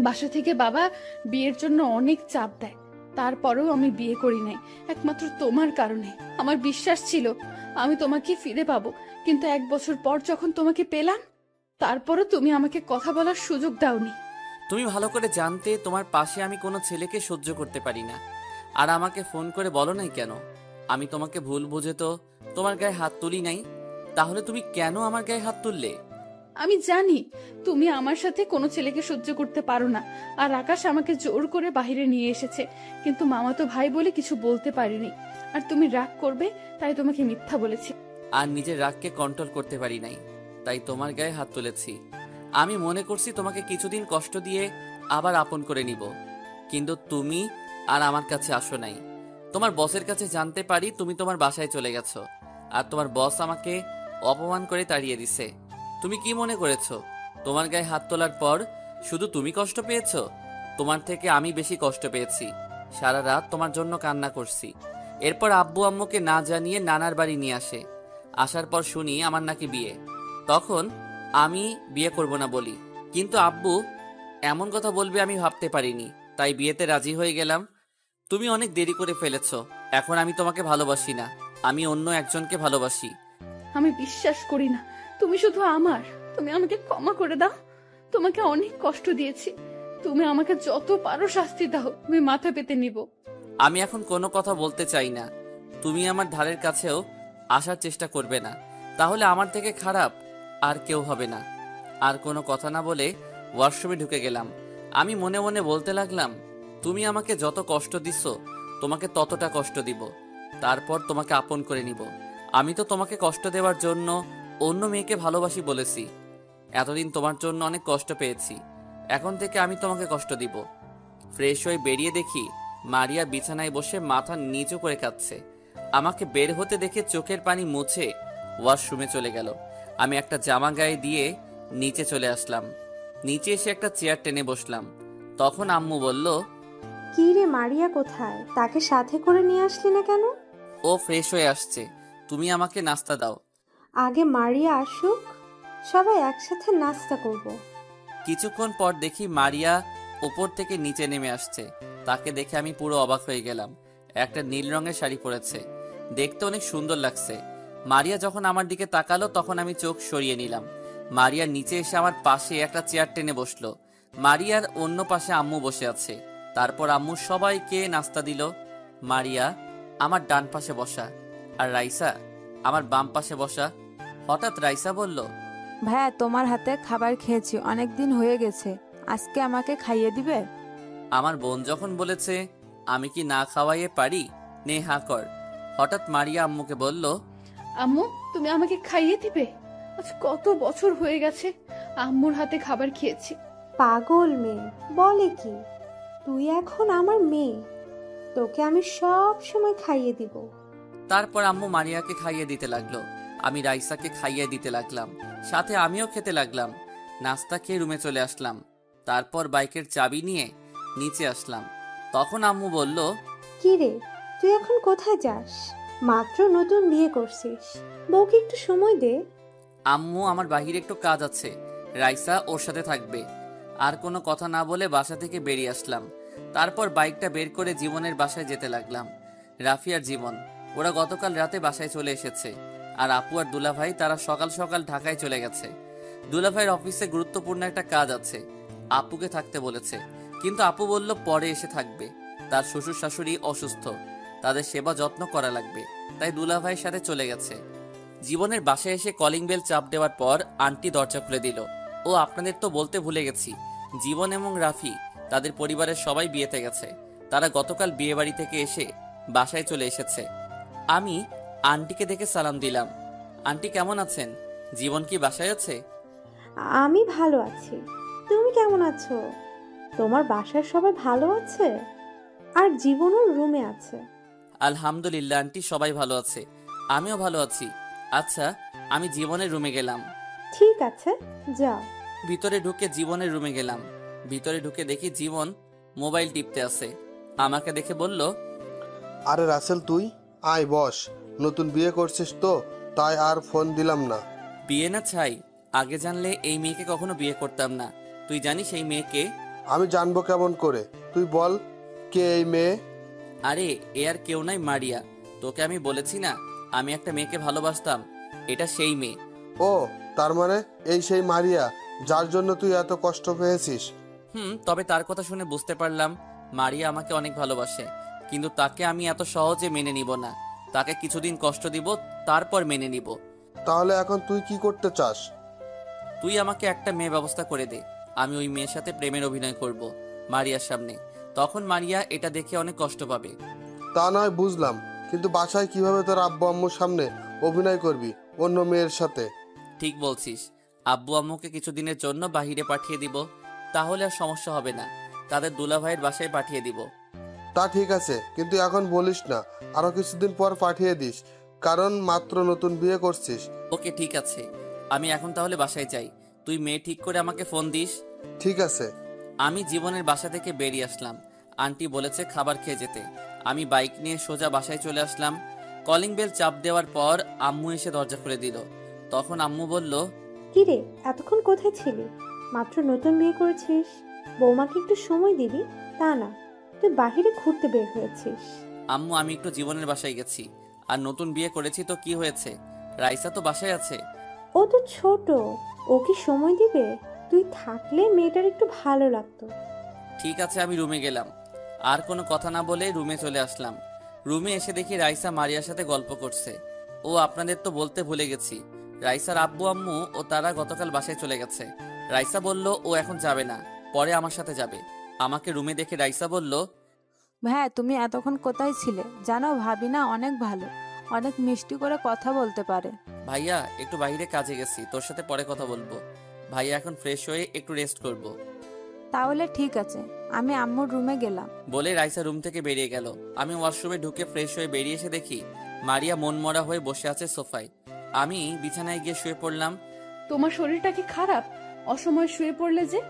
বাসা থেকে বাবা বিয়ের জন্য অনেক চাপ দেয়, তারপরেও আমি বিয়ে করি নাই, একমাত্র তোমার কারণে। আমার বিশ্বাস ছিল আমি তোমাকে ফিরে পাবো, কিন্তু 1 বছর পর যখন তোমাকে পেলাম, তারপরও তুমি আমাকে কথা বলার সুযোগ দাওনি। তুমি ভালো করে জানতে তোমার পাশে আমি কোনো ছেলেকে সহ্য করতে পারি না। আর আমাকে ফোন করে বলো নাই কেন? আমি তোমাকে ভুল বুঝে তো তোমার গায়ে হাত তুলি নাই, তাহলে তুমি কেন আমার গায়ে হাত তুললে? আমি জানি তুমি আমার সাথে কোনো ছেলেকে সহ্য করতে পারো না, আর আকাশ আমাকে জোর করে বাইরে নিয়ে এসেছে, কিন্তু মামাতো ভাই বলে কিছু বলতে পারিনি। আর তুমি রাগ করবে তাই তোমাকে মিথ্যা বলেছি। আর নিজের রাগকে কন্ট্রোল করতে পারি নাই, তাই তোমার গায়ে হাত তুলেছি। আমি মনে করছি তোমাকে কিছুদিন কষ্ট দিয়ে আবার আপন করে নিব, কিন্তু তুমি আর আমার কাছে আসো নাই। তোমার বসের কাছে জানতে পারি তুমি তোমার বাসায় চলে গেছো, আর তোমার বস আমাকে অপমান করে তাড়িয়ে দিছে। তুমি কি মনে করেছো তোমার গায়ে হাত তোলার পর শুধু তুমি কষ্ট পেয়েছো? তোমার থেকে আমি বেশি কষ্ট পেয়েছি। সারা রাত তোমার জন্য কান্না করছি। এরপর আব্বু আম্মুকে না জানিয়ে নানার বাড়ি নিয়ে আসে। আসার পর শুনি আমার নাকি বিয়ে। তখন আমি বিয়ে করব না বলি, কিন্তু আব্বু এমন কথা বলবে আমি ভাবতে পারিনি, তাই বিয়েতে রাজি হয়ে গেলাম। তুমি অনেক দেরি করে ফেলেছো, এখন আমি তোমাকে ভালোবাসি না, আমি অন্য একজনকে ভালোবাসি। আমি বিশ্বাস করি না তুমি শুধু আমার। তুমি আমাকে ক্ষমা করে দাও, তোমাকে অনেক কষ্ট দিয়েছি। তুমি আমাকে যত পারো শাস্তি দাও, আমি মাথা পেতে নিব। আমি এখন কোনো কথা বলতে চাই না, তুমি আমার ধারের কাছেও আসার চেষ্টা করবে না, তাহলে আমার থেকে খারাপ আর কেউ হবে না। আর কোনো কথা না বলে ওয়াশরুমে ঢুকে গেলাম। আমি মনে মনে বলতে লাগলাম, তুমি আমাকে যত কষ্ট দিচ্ছ, তোমাকে ততটা কষ্ট দিব, তারপর তোমাকে আপন করে নিব। আমি তো তোমাকে কষ্ট দেওয়ার জন্য অন্য মেয়েকে ভালোবাসি বলেছি। এতদিন তোমার জন্য অনেক কষ্ট পেয়েছি, এখন থেকে আমি তোমাকে কষ্ট দিব। ফ্রেশ হয়ে বেরিয়ে দেখি মারিয়া বিছানায় বসে মাথা নিচু করে কাঁদছে। আমাকে বের হতে দেখে চোখের পানি মুছে ওয়াশরুমে চলে গেল। আমি একটা জামা গায়ে দিয়ে নিচে চলে আসলাম। নিচে এসে একটা চেয়ার টেনে বসলাম। তখন আম্মু বলল, কি রে, মারিয়া কোথায়? তাকে সাথে করে নিয়ে আসলি না কেন? ও ফ্রেশ হয়ে আসছে, তুমি আমাকে নাস্তা দাও। আগে মারিয়া আসুক, সবাই একসাথে নাস্তা করব। কিছুক্ষণ পর দেখি মারিয়া উপর থেকে নিচে নেমে আসছে। তাকে দেখে আমি পুরো অবাক হয়ে গেলাম। একটা নীল রঙের শাড়ি পরেছে, দেখতে অনেক সুন্দর লাগছে। মারিয়া যখন আমার দিকে তাকালো তখন আমি চোখ সরিয়ে নিলাম। মারিয়া নিচে এসে আমার পাশে একটা চেয়ার টেনে বসলো। মারিয়ার অন্য পাশে আম্মু বসে আছে। তারপর আম্মু সবাইকে নাস্তা দিল। মারিয়া আমার ডান পাশে বসা, আর রাইসা আমার বাম পাশে বসা। হঠাৎ রাইসা বলল, ভাইয়া, তোমার হাতে খাবার খেয়েছি, অনেক দিন হয়ে গেছে, আজকে আমাকে খাইয়ে দিবে? আমার বোন যখন বলেছে আমি কি না খাওয়াইয়ে পারি, নে হা কর। হঠাৎ মারিয়া আম্মুকে বলল, আম্মু, তুমি আমাকে খাইয়ে দিবে? আজ কত বছর হয়ে গেছে আম্মুর হাতে খাবার খেয়েছি। পাগল মেয়ে বলে কি? তুই এখন আমার মেয়ে, তোকে আমি সব সময় খাইয়ে দিব। তারপর আম্মু মারিয়াকে খাইয়ে দিতে লাগলো। আমি রাইসাকে খাইয়ে দিতে লাগলাম, সাথে আমিও খেতে লাগলাম। নাস্তা খেয়ে রুমে চলে আসলাম। তারপর বাইকের চাবি নিয়ে নিচে আসলাম। তখন আম্মু বলল, কি রে, তুই এখন কোথায় যাস? মাত্র নতুন বিয়ে করছিস, বউকে একটু সময় দে। আম্মু আমার বাহিরে একটু কাজ আছে, রাইসা ওর সাথে থাকবে। আর কোনো কথা না বলে বাসা থেকে বেরিয়ে আসলাম। তারপর বাইকটা বের করে জীবনের বাসায় যেতে লাগলাম। রাফি আর জীবন ওরা গতকাল রাতে বাসায় চলে এসেছে, আর আপু আর দুলাভাই তারা সকাল সকাল ঢাকায় চলে গেছে। দুলাভাইয়ের অফিসে গুরুত্বপূর্ণ একটা কাজ আছে, আপুকে থাকতে বলেছে, কিন্তু আপু বলল পরে এসে থাকবে। তার শ্বশুর শাশুড়ি অসুস্থ, তাদের সেবা যত্ন করা লাগবে, তাই দুলাভাইয়ের সাথে চলে গেছে। জীবনের বাসায় এসে কলিং বেল চাপ দেওয়ার পর আন্টি দরজা খুলে দিল। ও আপনাদের তো বলতে ভুলে গেছি, জীবন এবং রাফি তাদের পরিবারের সবাই বিয়েতে গেছে। তারা গতকাল বিয়ে বাড়ি থেকে এসে বাসায় চলে এসেছে। আমি আন্টিকে দেখে সালাম দিলাম। আন্টি কেমন আছেন? জীবন কি বাসায় আছে? আমি ভালো আছি, তুমি কেমন আছো? তোমার বাসার সবাই ভালো আছে? আর জীবনও রুমে আছে। আলহামদুলিল্লাহ আন্টি, সবাই ভালো আছে, আমিও ভালো আছি। আচ্ছা, আমি জীবনের রুমে গেলাম। ঠিক আছে, যাও। ভিতরে ঢুকে জীবনের রুমে গেলাম। ভিতরে ঢুকে দেখি জীবন মোবাইল টিপতে আছে। আমাকে দেখে বলল, আরে রাসেল, তুই আয় বস। নতুন বিয়ে করছিস তো, তাই আর ফোন দিলাম না। বিয়ে না ছাই, আগে জানলে এই মেয়েকে কখনো বিয়ে করতাম না। তুই জানিস এই মেয়েকে? আমি জানবো কেমন করে? তুই বল, কে এই মেয়ে? আরে এ আর কেউ নাই, মারিয়া। তোকে আমি বলেছি না আমি একটা মেয়েকে ভালোবাসতাম, এটা সেই মেয়ে। ও, তার মানে এই সেই মারিয়া যার জন্য তুই এত কষ্ট পেয়েছিস? তবে তার কথা শুনে বুঝতে পারলাম মারিয়া আমাকে অনেক ভালোবাসে, কিন্তু তাকে আমি এত সহজে মেনে নিব না। তাকে কিছুদিন কষ্ট দিব, তারপর মেনে নিব। তাহলে এখন তুই কি করতে চাস? তুই আমাকে একটা মেয়ে ব্যবস্থা করে দে, আমি ওই মেয়ের সাথে প্রেমের অভিনয় করব মারিয়ার সামনে। তখন মারিয়া এটা দেখে অনেক কষ্ট পাবে। তা নয় বুঝলাম, কিন্তু বাসায় কিভাবে তোর আব্বু আম্মুর সামনে অভিনয় করবি অন্য মেয়ের সাথে? ঠিক বলছিস, আব্বু আম্মুকে কিছুদিনের জন্য বাহিরে পাঠিয়ে দিব, তাহলে আর সমস্যা হবে না। তাদের দুলাভাইয়ের বাসায় পাঠিয়ে দিব। তা ঠিক আছে, কিন্তু এখন বলিস না, আরো কিছুদিন পর পাঠিয়ে দিস, কারণ মাত্র নতুন বিয়ে করছিস। ওকে ঠিক আছে, আমি এখন তাহলে বাসায় যাই। তুই মেয়ে ঠিক করে আমাকে ফোন দিস। ঠিক আছে। আমি জীবনের বাসা থেকে বেরিয়ে আসলাম। আন্টি বলেছে খাবার খেয়ে যেতে। আমি বাইক নিয়ে সোজা বাসায় চলে আসলাম। কলিং বেল চাপ দেওয়ার পর আম্মু এসে দরজা খুলে দিল। তখন আম্মু বলল, কিরে, এতক্ষণ কোথায় ছিলি? মাত্র নতুন বিয়ে করেছিস, বৌমাকে একটু সময় দিবি, তা না তুই বাহিরে ঘুরতে বের হয়েছিস। আম্মু আমি একটু জীবনের বাসায় গেছি, আর নতুন বিয়ে করেছি তো কি হয়েছে, রাইসা তো বাসায় আছে। ও তো ছোট, ও কি সময় দিবে? তুই থাকলে মেয়েটার একটু ভালো লাগতো। ঠিক আছে, আমি রুমে গেলাম। আর কোনো কথা না বলে রুমে চলে আসলাম। রুমে এসে দেখি রাইসা মারিয়ার সাথে গল্প করছে। ও আপনাদের তো বলতে ভুলে গেছি, রাইসার আব্বু আম্মু ও তারা গতকাল বাসায় চলে গেছে। রাইসা বলল ও এখন যাবে না, পরে আমার সাথে যাবে। আমাকে রুমে দেখে রাইসা বলল, ভাইয়া তুমি এতক্ষণ কোথায় ছিলে? জানো ভাবি না অনেক ভালো, অনেক মিষ্টি করে কথা বলতে পারে। ভাইয়া একটু বাইরে কাজে গেছি, তোর সাথে পরে কথা বলবো। ভাইয়া এখন ফ্রেশ হয়ে একটু রেস্ট করব। তাহলে ঠিক আছে, আমি আম্মুর রুমে গেলাম। বলে রাইসা রুম থেকে বেরিয়ে গেল। আমি ওয়াশরুমে ঢুকে ফ্রেশ হয়ে বেরিয়ে এসে দেখি মারিয়া মনমরা হয়ে বসে আছে সোফায়। আমি বিছানায় গিয়ে শুয়ে পড়লাম। তোমার শরীরটা কি খারাপ? অসময়ে শুয়ে পড়লে যে।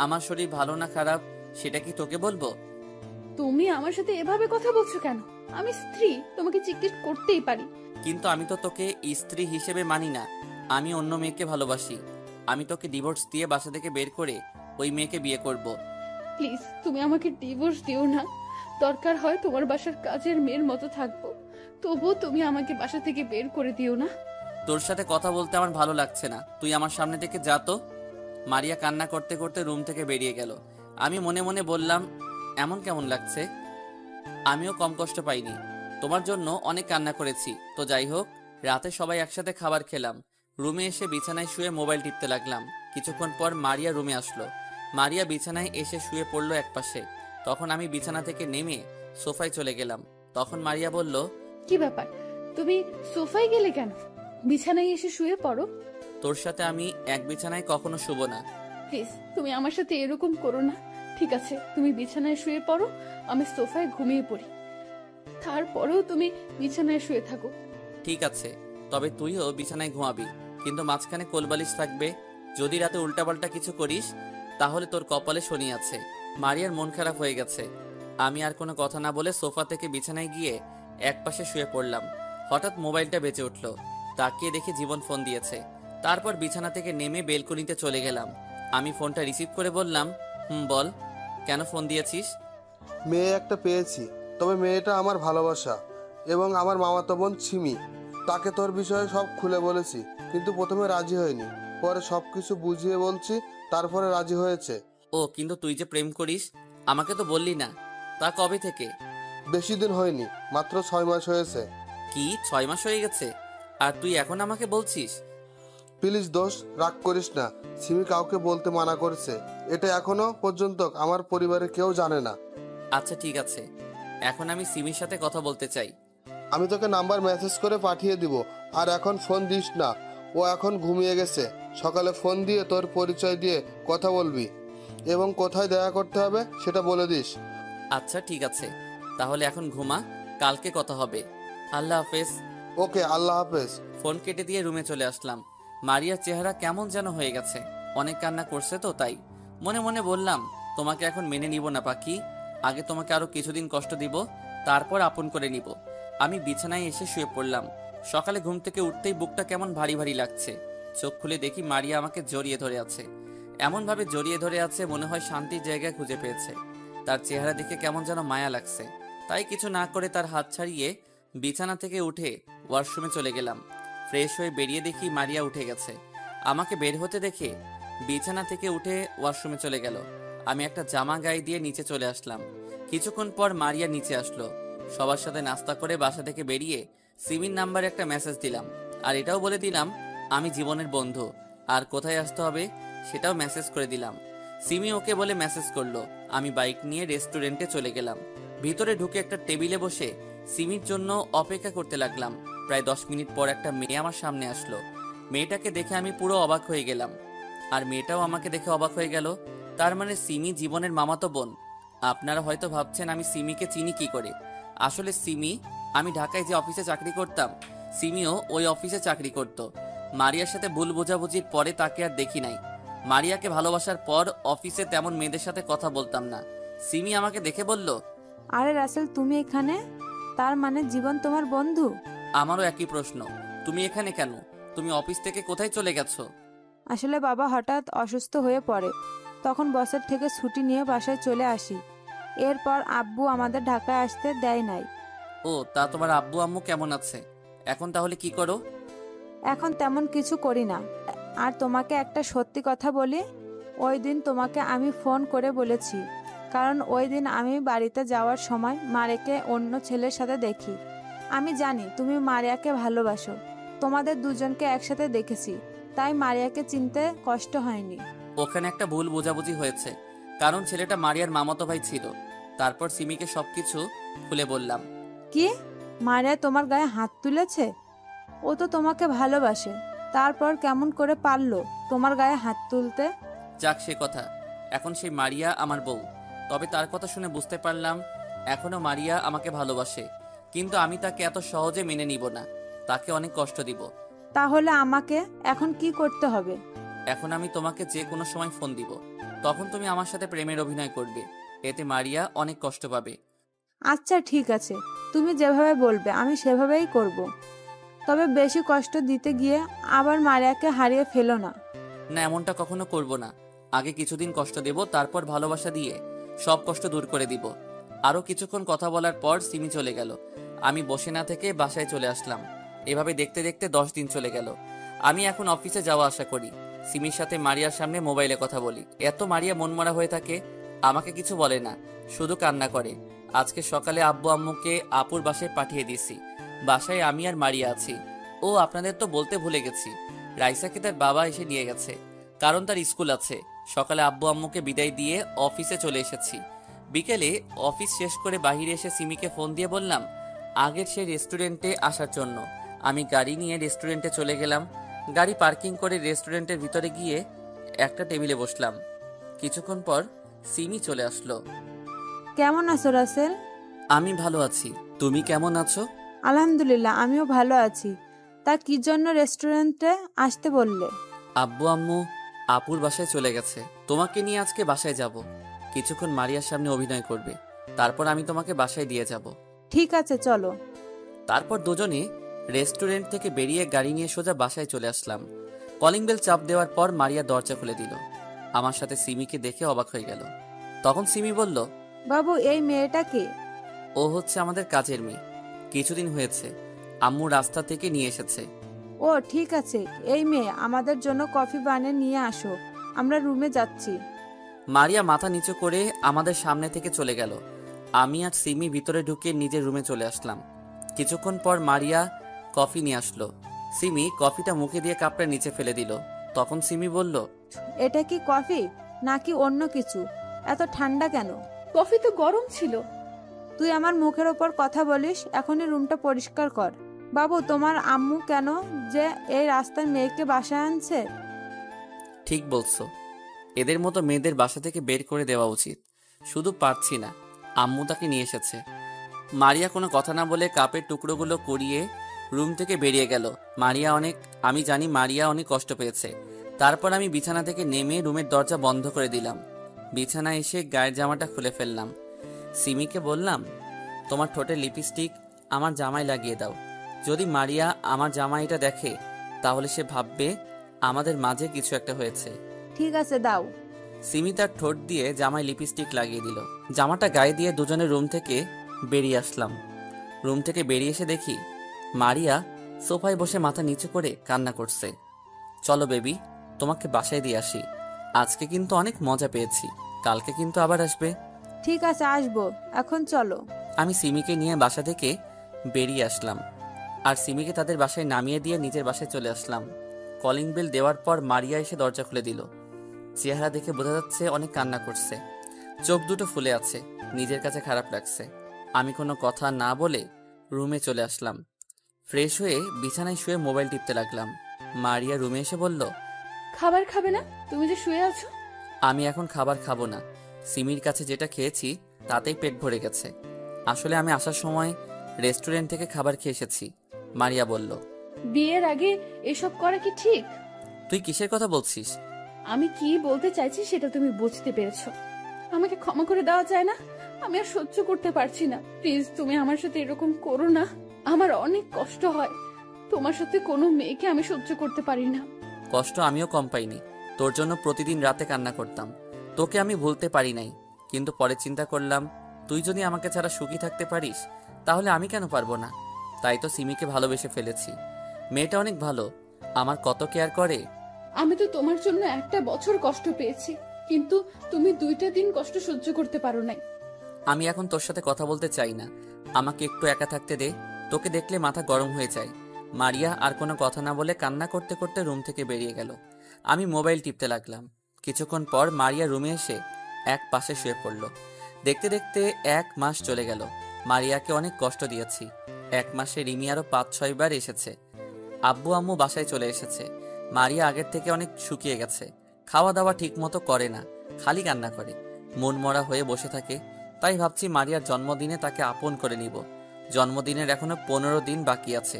আমার শরীর ভালো না খারাপ সেটা কি তোকে বলবো? তুমি আমার সাথে এভাবে কথা বলছো কেন? আমি স্ত্রী, তোমাকে জিজ্ঞেস করতেই পারি। কিন্তু আমি তো তোকে স্ত্রী হিসেবে মানি না, আমি অন্য মেয়েকে ভালোবাসি। আমি তোকে ডিভোর্স দিয়ে বাসা থেকে বের করে ওই মেয়েকে বিয়ে করব। প্লিজ তুমি আমাকে ডিভোর্স দিও না। দরকার হয় তোমার বাসার কাজের মেয়ের মতো থাকবো, তবুও তুমি আমাকে বাসা থেকে বের করে দিও না। তোর সাথে কথা বলতে আমার ভালো লাগছে না, তুই আমার সামনে থেকে যা তো। মারিয়া কান্না করতে করতে রুম থেকে বেরিয়ে গেল। আমি মনে মনে বললাম, এমন কেমন লাগছে? আমিও কম কষ্ট পাইনি, তোমার জন্য অনেক কান্না করেছি। তো যাই হোক, রাতে সবাই একসাথে খাবার খেলাম। রুমে এসে বিছানায় শুয়ে মোবাইল টিপতে লাগলাম। কিছুক্ষণ পর মারিয়া রুমে আসলো। মারিয়া বিছানায় এসে শুয়ে পড়লো একপাশে। তখন আমি বিছানা থেকে নেমে সোফায় চলে গেলাম। তখন মারিয়া বলল, কি ব্যাপার, তুমি সোফায় গেলে কেন? বিছানায় এসে শুয়ে পড়ো। তোর সাথে আমি এক বিছানায় কখনো শুব না। প্লিজ তুমি আমার সাথে এরকম করো না। ঠিক আছে, তুমি বিছানায় শুয়ে পড়ো, আমি সোফায় ঘুমিয়ে পড়ি। তারপরেও তুমি বিছানায় শুয়ে থাকো। ঠিক আছে, তবে তুইও বিছানায় ঘুমাবি, কিন্তু মাঝখানে কোলবালিশ থাকবে। যদি রাতে উল্টাপাল্টা কিছু করিস তাহলে তোর কপালে শনি আছে। মারিয়ার মন খারাপ হয়ে গেছে। আমি আর কোনো কথা না বলে সোফা থেকে বিছানায় গিয়ে একপাশে শুয়ে পড়লাম। হঠাৎ মোবাইলটা বেজে উঠল। তাকিয়ে দেখে জীবন ফোন দিয়েছে। তারপর বিছানা থেকে নেমে বেলকনিতে চলে গেলাম। আমি ফোনটা রিসিভ করে বললাম, বল, কেন ফোন দিয়েছিস? মেয়ে একটা পেয়েছি, তবে মেয়েটা আমার ভালোবাসা এবং আমার মামাতো বোন সিমি। তাকে তোর বিষয়ে সব খুলে বলেছি, কিন্তু প্রথমে রাজি হয়নি, পরে সবকিছু বুঝিয়ে বলছি, তারপরে রাজি হয়েছে। ও, কিন্তু তুই যে প্রেম করিস আমাকে তো বললি না। তা কবে থেকে? বেশি দিন হয়নি, মাত্র 6 মাস হয়েছে। কি 6 মাস হয়ে গেছে আর তুই এখন আমাকে বলছিস? প্লিজ দোষ, রাগ করিস না। সিমি কাউকে বলতে মানা করেছে, এটা এখনো পর্যন্ত আমার পরিবারের কেউ জানে না। আচ্ছা ঠিক আছে, এখন আমি সিমির সাথে কথা বলতে চাই। আমি তোকে নাম্বার মেসেজ করে পাঠিয়ে দিব, আর এখন ফোন দিস না। ও এখন ঘুমিয়ে গেছে। সকালে ফোন দিয়ে তোর পরিচয় দিয়ে কথা বলবি এবং কোথায় দেখা করতে হবে সেটা বলে দিস। আচ্ছা ঠিক আছে, তাহলে এখন ঘুমা, কালকে কথা হবে। আল্লাহ হাফেজ। ওকে, আল্লাহ হাফেজ। ফোন কেটে দিয়ে রুমে চলে আসলাম। মারিয়ার চেহারা কেমন যেন হয়ে গেছে, অনেক কান্না করছে তো তাই। মনে মনে বললাম, তোমাকে এখন মেনে নিব না পাখি, আগে তোমাকে আরো কিছুদিন কষ্ট দিব, তারপর আপন করে নিব। আমি বিছানায় এসে শুয়ে পড়লাম। সকালে ঘুম থেকে উঠতেই বুকটা কেমন ভারী ভারী লাগছে। চোখ খুলে দেখি মারিয়া আমাকে জড়িয়ে ধরে আছে। এমন ভাবে জড়িয়ে ধরে আছে মনে হয় শান্তির জায়গায় খুঁজে পেয়েছে। তার চেহারা দেখে কেমন যেন মায়া লাগছে। তাই কিছু না করে তার হাত ছাড়িয়ে বিছানা থেকে উঠে ওয়াশরুমে চলে গেলাম। ফ্রেশ হয়ে বেরিয়ে দেখি মারিয়া উঠে গেছে। আমাকে বের হতে দেখে বিছানা থেকে উঠে ওয়াশরুমে চলে গেল। আমি একটা জামা গায়ে দিয়ে নিচে চলে আসলাম। কিছুক্ষণ পর মারিয়া নিচে আসলো। সবার সাথে নাস্তা করে বাসা থেকে বেরিয়ে সিমির নাম্বারে একটা মেসেজ দিলাম, আর এটাও বলে দিলাম আমি জীবনের বন্ধু, আর কোথায় আসতে হবে সেটাও মেসেজ করে দিলাম। সিমি ওকে বলে মেসেজ করলো। আমি বাইক নিয়ে রেস্টুরেন্টে চলে গেলাম। ভিতরে ঢুকে একটা টেবিলে বসে সিমির জন্য অপেক্ষা করতে লাগলাম। প্রায় 10 মিনিট পর একটা মেয়ে আমার সামনে আসলো। মেয়েটাকে দেখে আমি পুরো অবাক হয়ে গেলাম, আর মেয়েটাও আমাকে দেখে অবাক হয়ে গেল। তার মানে সিমি জীবনের মামাতো বোন। আপনারা হয়তো ভাবছেন আমি সিমিকে চিনি কি করে। আসলে সিমি, আমি ঢাকায় যে অফিসে চাকরি করতাম, সিমিও ওই অফিসে চাকরি করত। মারিয়ার সাথে ভুল বোঝাবুঝির পরে তাকে আর দেখি নাই। মারিয়াকে ভালোবাসার পর অফিসে তেমন মেয়েদের সাথে কথা বলতাম না। সিমি আমাকে দেখে বলল, আরে রাসেল, তুমি এখানে? তার মানে জীবন তোমার বন্ধু? আমারও একই প্রশ্ন, তুমি এখানে কেন? তুমি অফিস থেকে কোথায় চলে গেছো? আসলে বাবা হঠাৎ অসুস্থ হয়ে পড়ে, তখন বসের থেকে ছুটি নিয়ে বাসায় চলে আসি। এরপর আব্বু আমাদের ঢাকায় আসতে দেয় নাই। ও, তা তোমার আব্বু আম্মু কেমন আছে? এখন তাহলে কি করো? এখন তেমন কিছু করি না। আর তোমাকে একটা সত্যি কথা বলি, ওই দিন তোমাকে আমি ফোন করে বলেছি, কারণ ওই দিন আমি বাড়িতে যাওয়ার সময় মারিয়াকে অন্য ছেলের সাথে দেখি। আমি জানি তুমি মারিয়াকে ভালোবাসো, তোমাদের দুজনকে একসাথে দেখেছি, তাই মারিয়াকে চিনতে কষ্ট হয়নি। ওখানে একটা ভুল বোঝাবুঝি হয়েছে, কারণ ছেলেটা মারিয়ার মামাতো ভাই ছিল। তারপর সিমিকে সবকিছু খুলে বললাম। কি? মারিয়া তোমার গায়ে হাত তুলেছে? ও তো তোমাকে ভালোবাসে, তারপর কেমন করে পারলো তোমার গায়ে হাত তুলতে? যাক সে কথা, এখন সেই মারিয়া আমার বউ। তবে তার কথা শুনে বুঝতে পারলাম এখনো মারিয়া আমাকে ভালোবাসে, কিন্তু আমি তাকে এত সহজে মেনে নিব না, তাকে অনেক কষ্ট দিব। তাহলে আমাকে এখন কি করতে হবে? এখন আমি তোমাকে যে কোনো সময় ফোন দিব, তখন তুমি আমার সাথে প্রেমের অভিনয় করবে, এতে মারিয়া অনেক কষ্ট পাবে। আচ্ছা ঠিক আছে, তুমি যেভাবে বলবে আমি সেভাবেই করব। তবে বেশি কষ্ট দিতে গিয়ে আবার মারিয়াকে হারিয়ে ফেলো না। না, এমনটা কখনো করব না। আগে কিছুদিন কষ্ট দেব, তারপর ভালোবাসা দিয়ে সব কষ্ট দূর করে দিব। আরো কিছুক্ষণ কথা বলার পর সিমি চলে গেল। আমি বসে না থেকে বাসায় চলে আসলাম। এভাবে দেখতে দেখতে 10 দিন চলে গেল। আমি এখন অফিসে যাওয়া আসা করি। সিমির সাথে মারিয়ার সামনে মোবাইলে কথা বলি। এত মারিয়া মনমরা হয়ে থাকে, আমাকে কিছু বলে না, শুধু কান্না করে। আজকে সকালে আব্বু আম্মুকে আপুর বাসায় পাঠিয়ে দিছি। বাসায় আমি আর মারিয়া আছি। ও, আপনাদের তো বলতে ভুলে গেছি, রাইসাকে তার বাবা এসে নিয়ে গেছে, কারণ তার স্কুল আছে। সকালে আব্বু আম্মুকে বিদায় দিয়ে অফিসে চলে এসেছি। বিকেলে অফিস শেষ করে বাইরে এসে সিমিকে ফোন দিয়ে বললাম আগের সেই রেস্টুরেন্টে আসার জন্য। আমি গাড়ি নিয়ে রেস্টুরেন্টে চলে গেলাম। গাড়ি পার্কিং করে রেস্টুরেন্টের ভিতরে গিয়ে একটা টেবিলে বসলাম। কিছুক্ষণ পর সিমি চলে আসলো। কেমন আছো রাসেল? আমি ভালো আছি, তুমি কেমন আছো? আলহামদুলিল্লাহ, আমিও ভালো আছি। তা কি জন্য রেস্টুরেন্টে আসতে বললে? আব্বু আম্মু আপুর বাসায় চলে গেছে, তোমাকে নিয়ে আজকে বাসায় যাব। কিছুক্ষণ মারিয়ার সামনে অভিনয় করবে, তারপর আমি তোমাকে বাসায় দিয়ে যাব। ঠিক আছে, চলো। তারপর দুজনে রেস্টুরেন্ট থেকে বেরিয়ে গাড়ি নিয়ে সোজা বাসায় চলে আসলাম। কলিং বেল চাপ দেওয়ার পর মারিয়া দরজা খুলে দিল। আমার সাথে সিমিকে দেখে অবাক হয়ে গেল। তখন সিমি বলল, বাবু, এই মেয়েটা কে? ও হচ্ছে আমাদের কাজের মেয়ে, কিছুদিন হয়েছে আম্মু রাস্তা থেকে নিয়ে এসেছে। ও ঠিক আছে, এই মেয়ে আমাদের জন্য কফি বানিয়ে নিয়ে আসো, আমরা রুমে যাচ্ছি। মারিয়া মাথা নিচু করে আমাদের সামনে থেকে চলে গেল। আমি আর সিমি ভিতরে ঢুকে নিজের রুমে চলে আসলাম। কিছুক্ষণ পর মারিয়া কফি নিয়ে আসলো। সিমি কফিটা মুখে দিয়ে কাপটা নিচে ফেলে দিল। তখন সিমি বলল, এটা কি কফি নাকি অন্য কিছু? এত ঠান্ডা কেন? কফি তো গরম ছিল। তুই আমার মুখের ওপর কথা বলিস, এখনই রুমটা পরিষ্কার কর। বাবু, তোমার আম্মু কেন যে এই রাস্তায় মেয়েকে বাসায় আনছে? ঠিক বলছো, এদের মতো মেয়েদের বাসা থেকে বের করে দেওয়া উচিত। শুধু পারছি না, আম্মু তাকে নিয়ে এসেছে। মারিয়া কোনো কথা না বলে কাপের টুকরোগুলো কুড়িয়ে রুম থেকে বেরিয়ে গেল। আমি জানি মারিয়া অনেক কষ্ট পেয়েছে। তারপর আমি বিছানা থেকে নেমে রুমের দরজা বন্ধ করে দিলাম। বিছানায় এসে গায়ের জামাটা খুলে ফেললাম। সিমিকে বললাম, তোমার ঠোঁটে লিপস্টিক আমার জামায় লাগিয়ে দাও। যদি মারিয়া আমার জামাইটা দেখে তাহলে সে ভাববে আমাদের মাঝে কিছু একটা হয়েছে। ঠিক আছে, দাও। সিমি তার ঠোঁট দিয়ে জামায় লিপস্টিক লাগিয়ে দিল। জামাটা গায়ে দিয়ে দুজনের রুম থেকে বেরিয়ে আসলাম। রুম থেকে বেরিয়ে এসে দেখি মারিয়া সোফায় বসে মাথা নিচু করে কান্না করছে। চলো বেবি, তোমাকে বাসায় দিয়ে আসি। আজকে কিন্তু অনেক মজা পেয়েছি, কালকে কিন্তু আবার আসবে। ঠিক আছে, আসবো, এখন চলো। আমি সিমিকে নিয়ে বাসা থেকে বেরিয়ে আসলাম আর সিমিকে তাদের বাসায় নামিয়ে দিয়ে নিজের বাসায় চলে আসলাম। কলিং বেল দেওয়ার পর মারিয়া এসে দরজা খুলে দিল। চেহারা দেখে বোঝা যাচ্ছে অনেক কান্না করছে, চোখ দুটো ফুলে আছে, নিজের কাছে খারাপ লাগছে। আমি কোনো কথা না বলে রুমে চলে আসলাম। ফ্রেশ হয়ে বিছানায় শুয়ে মোবাইল টিপতে লাগলাম। মারিয়া রুমে এসে বলল, খাবার খাবে না? তুমি যে শুয়ে আছো। আমি এখন খাবার খাবো না, সিমির কাছে যেটা খেয়েছি তাতেই পেট ভরে গেছে। আসলে আমি আসার সময় রেস্টুরেন্ট থেকে খাবার খেয়ে এসেছি। মারিয়া বলল, বিয়ের আগে এসব করা কি ঠিক? তুই কিসের কথা বলছিস? আমি কি বলতে চাইছি সেটা তুমি বুঝতে পেরেছো। আমাকে ক্ষমা করে দেওয়া যায় না? আমি আর সহ্য করতে পারছি না। প্লিজ, তুমি আমার সাথে এরকম করো না। আমার অনেক কষ্ট হয়। তোমার সাথে কোনো মেয়েকে আমি সহ্য করতে পারি না। কষ্ট আমিও কম পাইনি। তোর জন্য প্রতিদিন রাতে কান্না করতাম। তোকে আমি ভুলতে পারি নাই, কিন্তু পরে চিন্তা করলাম তুই যদি আমাকে ছাড়া সুখী থাকতে পারিস তাহলে আমি কেন পারবো না। তাই তো সিমিকে ভালোবেসে ফেলেছি। মেয়েটা অনেক ভালো, আমার কত কেয়ার করে। আমি তো তোমার জন্য একটা বছর কষ্ট পেয়েছি, কিন্তু তুমি 2টা দিন কষ্ট সহ্য করতে পারো নাই। আমি এখন তোর সাথে কথা বলতে চাই না, আমাকে একটু একা থাকতে দে। তোকে দেখলে মাথা গরম হয়ে যায়। মারিয়া আর কোনো কথা না বলে কান্না করতে করতে রুম থেকে বেরিয়ে গেল। আমি মোবাইল টিপতে লাগলাম। কিছুক্ষণ পর মারিয়া রুমে এসে এক পাশে শুয়ে পড়ল। দেখতে দেখতে 1 মাস চলে গেল। মারিয়াকে অনেক কষ্ট দিয়েছি। 1 মাসে রিমি আরো 5-6 বার এসেছে। আব্বু আম্মু বাসায় চলে এসেছে। মারিয়া আগের থেকে অনেক শুকিয়ে গেছে। খাওয়া দাওয়া ঠিক মতো করে না, খালি কান্না করে, মন মরা হয়ে বসে থাকে। তাই ভাবছি মারিয়ার জন্মদিনে তাকে আপন করে নিব। জন্মদিনের এখনো 15 দিন বাকি আছে।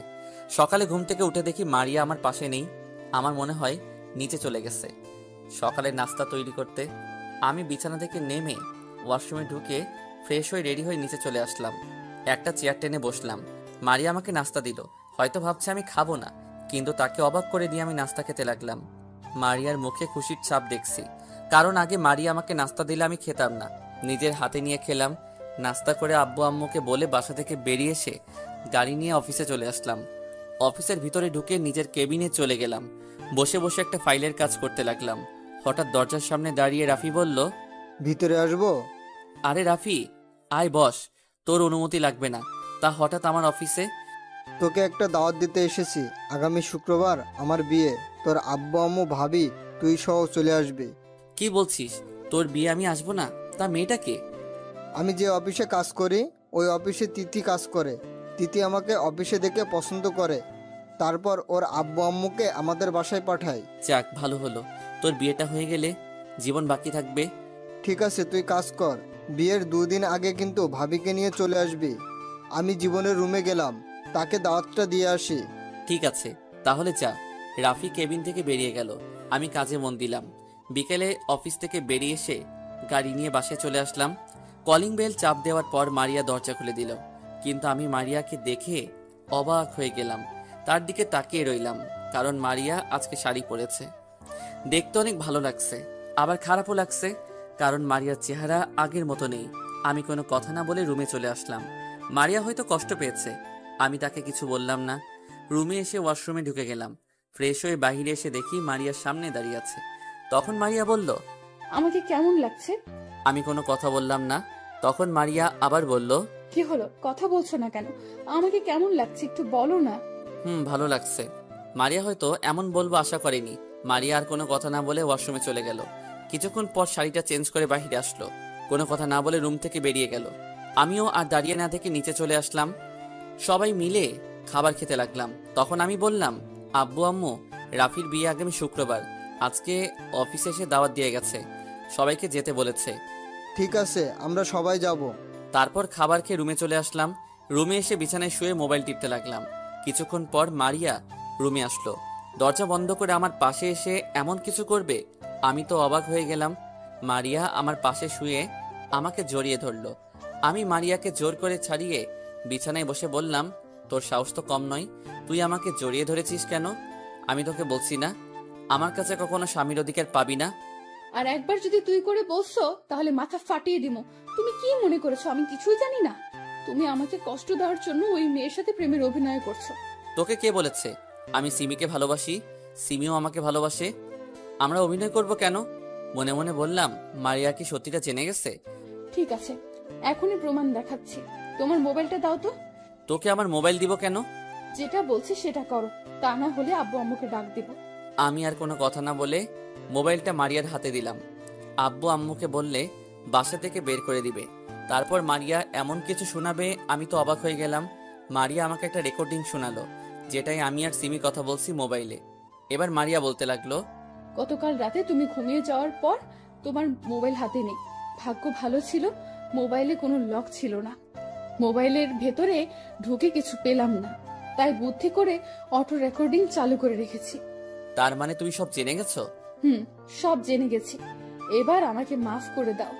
সকালে ঘুম থেকে উঠে দেখি মারিয়া আমার পাশে নেই। আমার মনে হয় নিচে চলে গেছে সকালে নাস্তা তৈরি করতে। আমি বিছানা থেকে নেমে ওয়াশরুমে ঢুকে ফ্রেশ হয়ে রেডি হয়ে নিচে চলে আসলাম। একটা চেয়ার টেনে বসলাম। মারিয়া আমাকে নাস্তা দিল। হয়তো ভাবছে আমি খাবো না, কিন্তু তাকে অবাক করে দিয়ে আমি নাস্তা খেতে লাগলাম। মারিয়ার মুখে খুশির ছাপ দেখছি, কারণ আগে মারিয়া আমাকে নাস্তা দিলে আমি খেতাম না, নিজের হাতে নিয়ে খেলাম। নাস্তা করে আব্বু আম্মুকে বলে বাসা থেকে বেরিয়ে এসে গাড়ি নিয়ে অফিসে চলে আসলাম। অফিসের ভিতরে ঢুকে নিজের কেবিনে চলে গেলাম। বসে বসে একটা ফাইলের কাজ করতে লাগলাম। হঠাৎ দরজার সামনে দাঁড়িয়ে রাফি বলল, ভিতরে আসবো? আরে রাফি, আয় বস। তোর অনুমতি লাগবে না। তা হঠাৎ আমার অফিসে? তোকে একটা দাওয়াত দিতে এসেছি। আগামী শুক্রবার আমার বিয়ে। তোর আব্বু আম্মু ভাবি তুই সহ চলে আসবি। কি বলছিস? তোর বিয়ে আমি আসবো না? তা মেয়েটা কে? আমি যে অফিসে কাজ করি ওই অফিসে তিথি কাজ করে। তিথি আমাকে অফিসে দেখে পছন্দ করে, তারপর ওর আব্বু আম্মুকে আমাদের বাসায় পাঠায়। যাক, ভালো হলো। তোর বিয়েটা হয়ে গেলে জীবন বাকি থাকবে। ঠিক আছে, তুই কাজ কর। বিয়ের 2 দিন আগে কিন্তু ভাবিকে নিয়ে চলে আসবি। আমি জীবনের রুমে গেলাম, তাকে দাওয়াতটা দিয়ে আসি। ঠিক আছে, তাহলে যা। রাফি কেবিন থেকে বেরিয়ে গেল। আমি কাজে মন দিলাম। বিকেলে অফিস থেকে বেরিয়ে এসে গাড়ি নিয়ে বাসায় চলে আসলাম। কলিং বেল চাপ দেওয়ার পর মারিয়া দরজা খুলে দিল, কিন্তু আমি মারিয়াকে দেখে অবাক হয়ে গেলাম। তার দিকে তাকিয়ে রইলাম, কারণ মারিয়া আজকে শাড়ি পরেছে। দেখতে অনেক ভালো লাগছে, আবার খারাপও লাগছে, কারণ মারিয়ার চেহারা আগের মতো নেই। আমি কোনো কথা না বলে রুমে চলে আসলাম। মারিয়া হয়তো কষ্ট পেয়েছে, আমি তাকে কিছু বললাম না। রুমে এসে ওয়াশরুমে ঢুকে গেলাম। ফ্রেশ হয়ে বাইরে এসে দেখি মারিয়ার সামনে দাঁড়িয়ে আছে। তখন মারিয়া বলল, আমাকে কেমন লাগছে? আমি কোনো কথা বললাম না। তখন মারিয়া আবার বলল, কি হলো, কথা বলছো না কেন? আমাকে কেমন লাগছে একটু বলো না। ভালো লাগছে। মারিয়া হয়তো এমন বলবো আশা করেনি। মারিয়া আর কোনো কথা না বলে ওয়াশরুমে চলে গেল। কিছুক্ষণ পর শাড়িটা চেঞ্জ করে বাইরে আসলো। কোনো কথা না বলে রুম থেকে বেরিয়ে গেল। আমিও আর দাঁড়িয়ে না থেকে নিচে চলে আসলাম। সবাই মিলে খাবার খেতে লাগলাম। তখন আমি বললাম, আব্বু আম্মু, রাফির বিয়ে আগামী শুক্রবার। আজকে অফিসে এসে দাওয়াত দিয়ে গেছে, সবাইকে যেতে বলেছে। ঠিক আছে, আমরা সবাই যাব। তারপর খাবার খেয়ে রুমে চলে আসলাম। রুমে এসে বিছানায় শুয়ে মোবাইল টিপতে লাগলাম। কিছুক্ষণ পর মারিয়া রুমে আসলো। দরজা বন্ধ করে আমার পাশে এসে এমন কিছু করবে, আমি তো অবাক হয়ে গেলাম। মারিয়া আমার পাশে শুয়ে আমাকে জড়িয়ে ধরলো। আমি মারিয়াকে জোর করে ছাড়িয়ে বিছানায় বসে বললাম, তোর সাহস তো কম নয়, তুই আমাকে জড়িয়ে ধরেছিস কেন? আমি তোকে বলছি না আমার কাছে কখনো স্বামীর অধিকার পাবি না? আর একবার যদি তুই করে বলছো তাহলে মাথা ফাটিয়ে দিমো। তুমি কি মনে করেছো আমি কিছুই জানি না? তুমি আমাকে কষ্ট দেওয়ার জন্য ওই মেয়ের সাথে প্রেমের অভিনয় করছো। তোকে কে বলেছে আমি সিমিকে ভালোবাসি? সিমিও আমাকে ভালোবাসে। আমরা অভিনয় করব কেন? মনে মনে বললাম, মারিয়া কি সত্যিটা জেনে গেছে? ঠিক আছে, এখনই প্রমাণ দেখাচ্ছি। তোমার মোবাইলটা দাও তো। তোকে আমার মোবাইল দিব কেন? যেটা বলছি সেটা করো, তা না হলে আব্বু আম্মুকে ডাক দিব। আমি আর কোনো কথা না বলে মোবাইলটা মারিয়ার হাতে দিলাম। আব্বু আম্মুকে বললে বাসা থেকে বের করে দিবে। তারপর মারিয়া এমন কিছু শোনাবে, আমি তো অবাক হয়ে গেলাম। মারিয়া আমাকে একটা রেকর্ডিং শোনালো, যেটাই আমি আর সিমি কথা বলছি মোবাইলে। এবার মারিয়া বলতে লাগলো, গতকাল রাতে তুমি ঘুমিয়ে যাওয়ার পর তোমার মোবাইল হাতে নেই। ভাগ্য ভালো ছিল মোবাইলে কোনো লক ছিল না। মোবাইলের ভেতরে ঢুকে কিছু পেলাম না, তাই বুদ্ধি করে অটো রেকর্ডিং চালু করে রেখেছি। তার মানে তুমি সব জেনে গেছো? সব জেনে গেছি। এবার আমাকে মাফ করে দাও।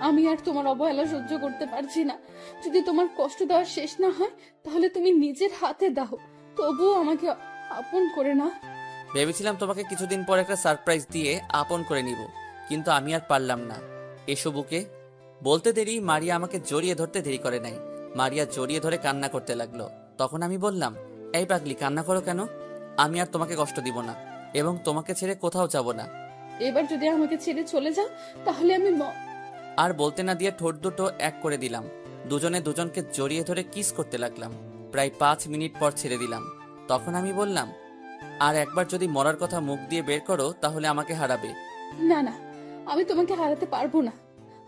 আমি আর তোমার অবহেলা সহ্য করতে পারছি না। যদি তোমার কষ্ট দেওয়া শেষ না হয় তাহলে তুমি নিজের হাতে দাও, তবুও আমাকে আপন করে না। ভেবেছিলাম তোমাকে কিছুদিন পর একটা সারপ্রাইজ দিয়ে আপন করে নিব, কিন্তু আমি আর পারলাম না। এসো বুকে। বলতে দেরি মারিয়া আমাকে জড়িয়ে ধরতে দেরি করে নাই। মারিয়া জড়িয়ে ধরে কান্না করতে লাগলো। তখন আমি বললাম, এই পাগলি, কান্না করো কেন? আমি আর তোমাকে কষ্ট দিব না এবং তোমাকে ছেড়ে কোথাও যাব না। এবার যদি আমাকে ছেড়ে চলে যাও তাহলে আমি আর বলতে না দিয়ে ঠোঁট দুটো এক করে দিলাম। দুজনে দুজনকে জড়িয়ে ধরে কিস করতে লাগলাম। প্রায় 5 মিনিট পর ছেড়ে দিলাম। তখন আমি বললাম, আর একবার যদি মরার কথা মুখ দিয়ে বের করো তাহলে আমাকে হারাবে। না না, আমি তোমাকে হারাতে পারবো না।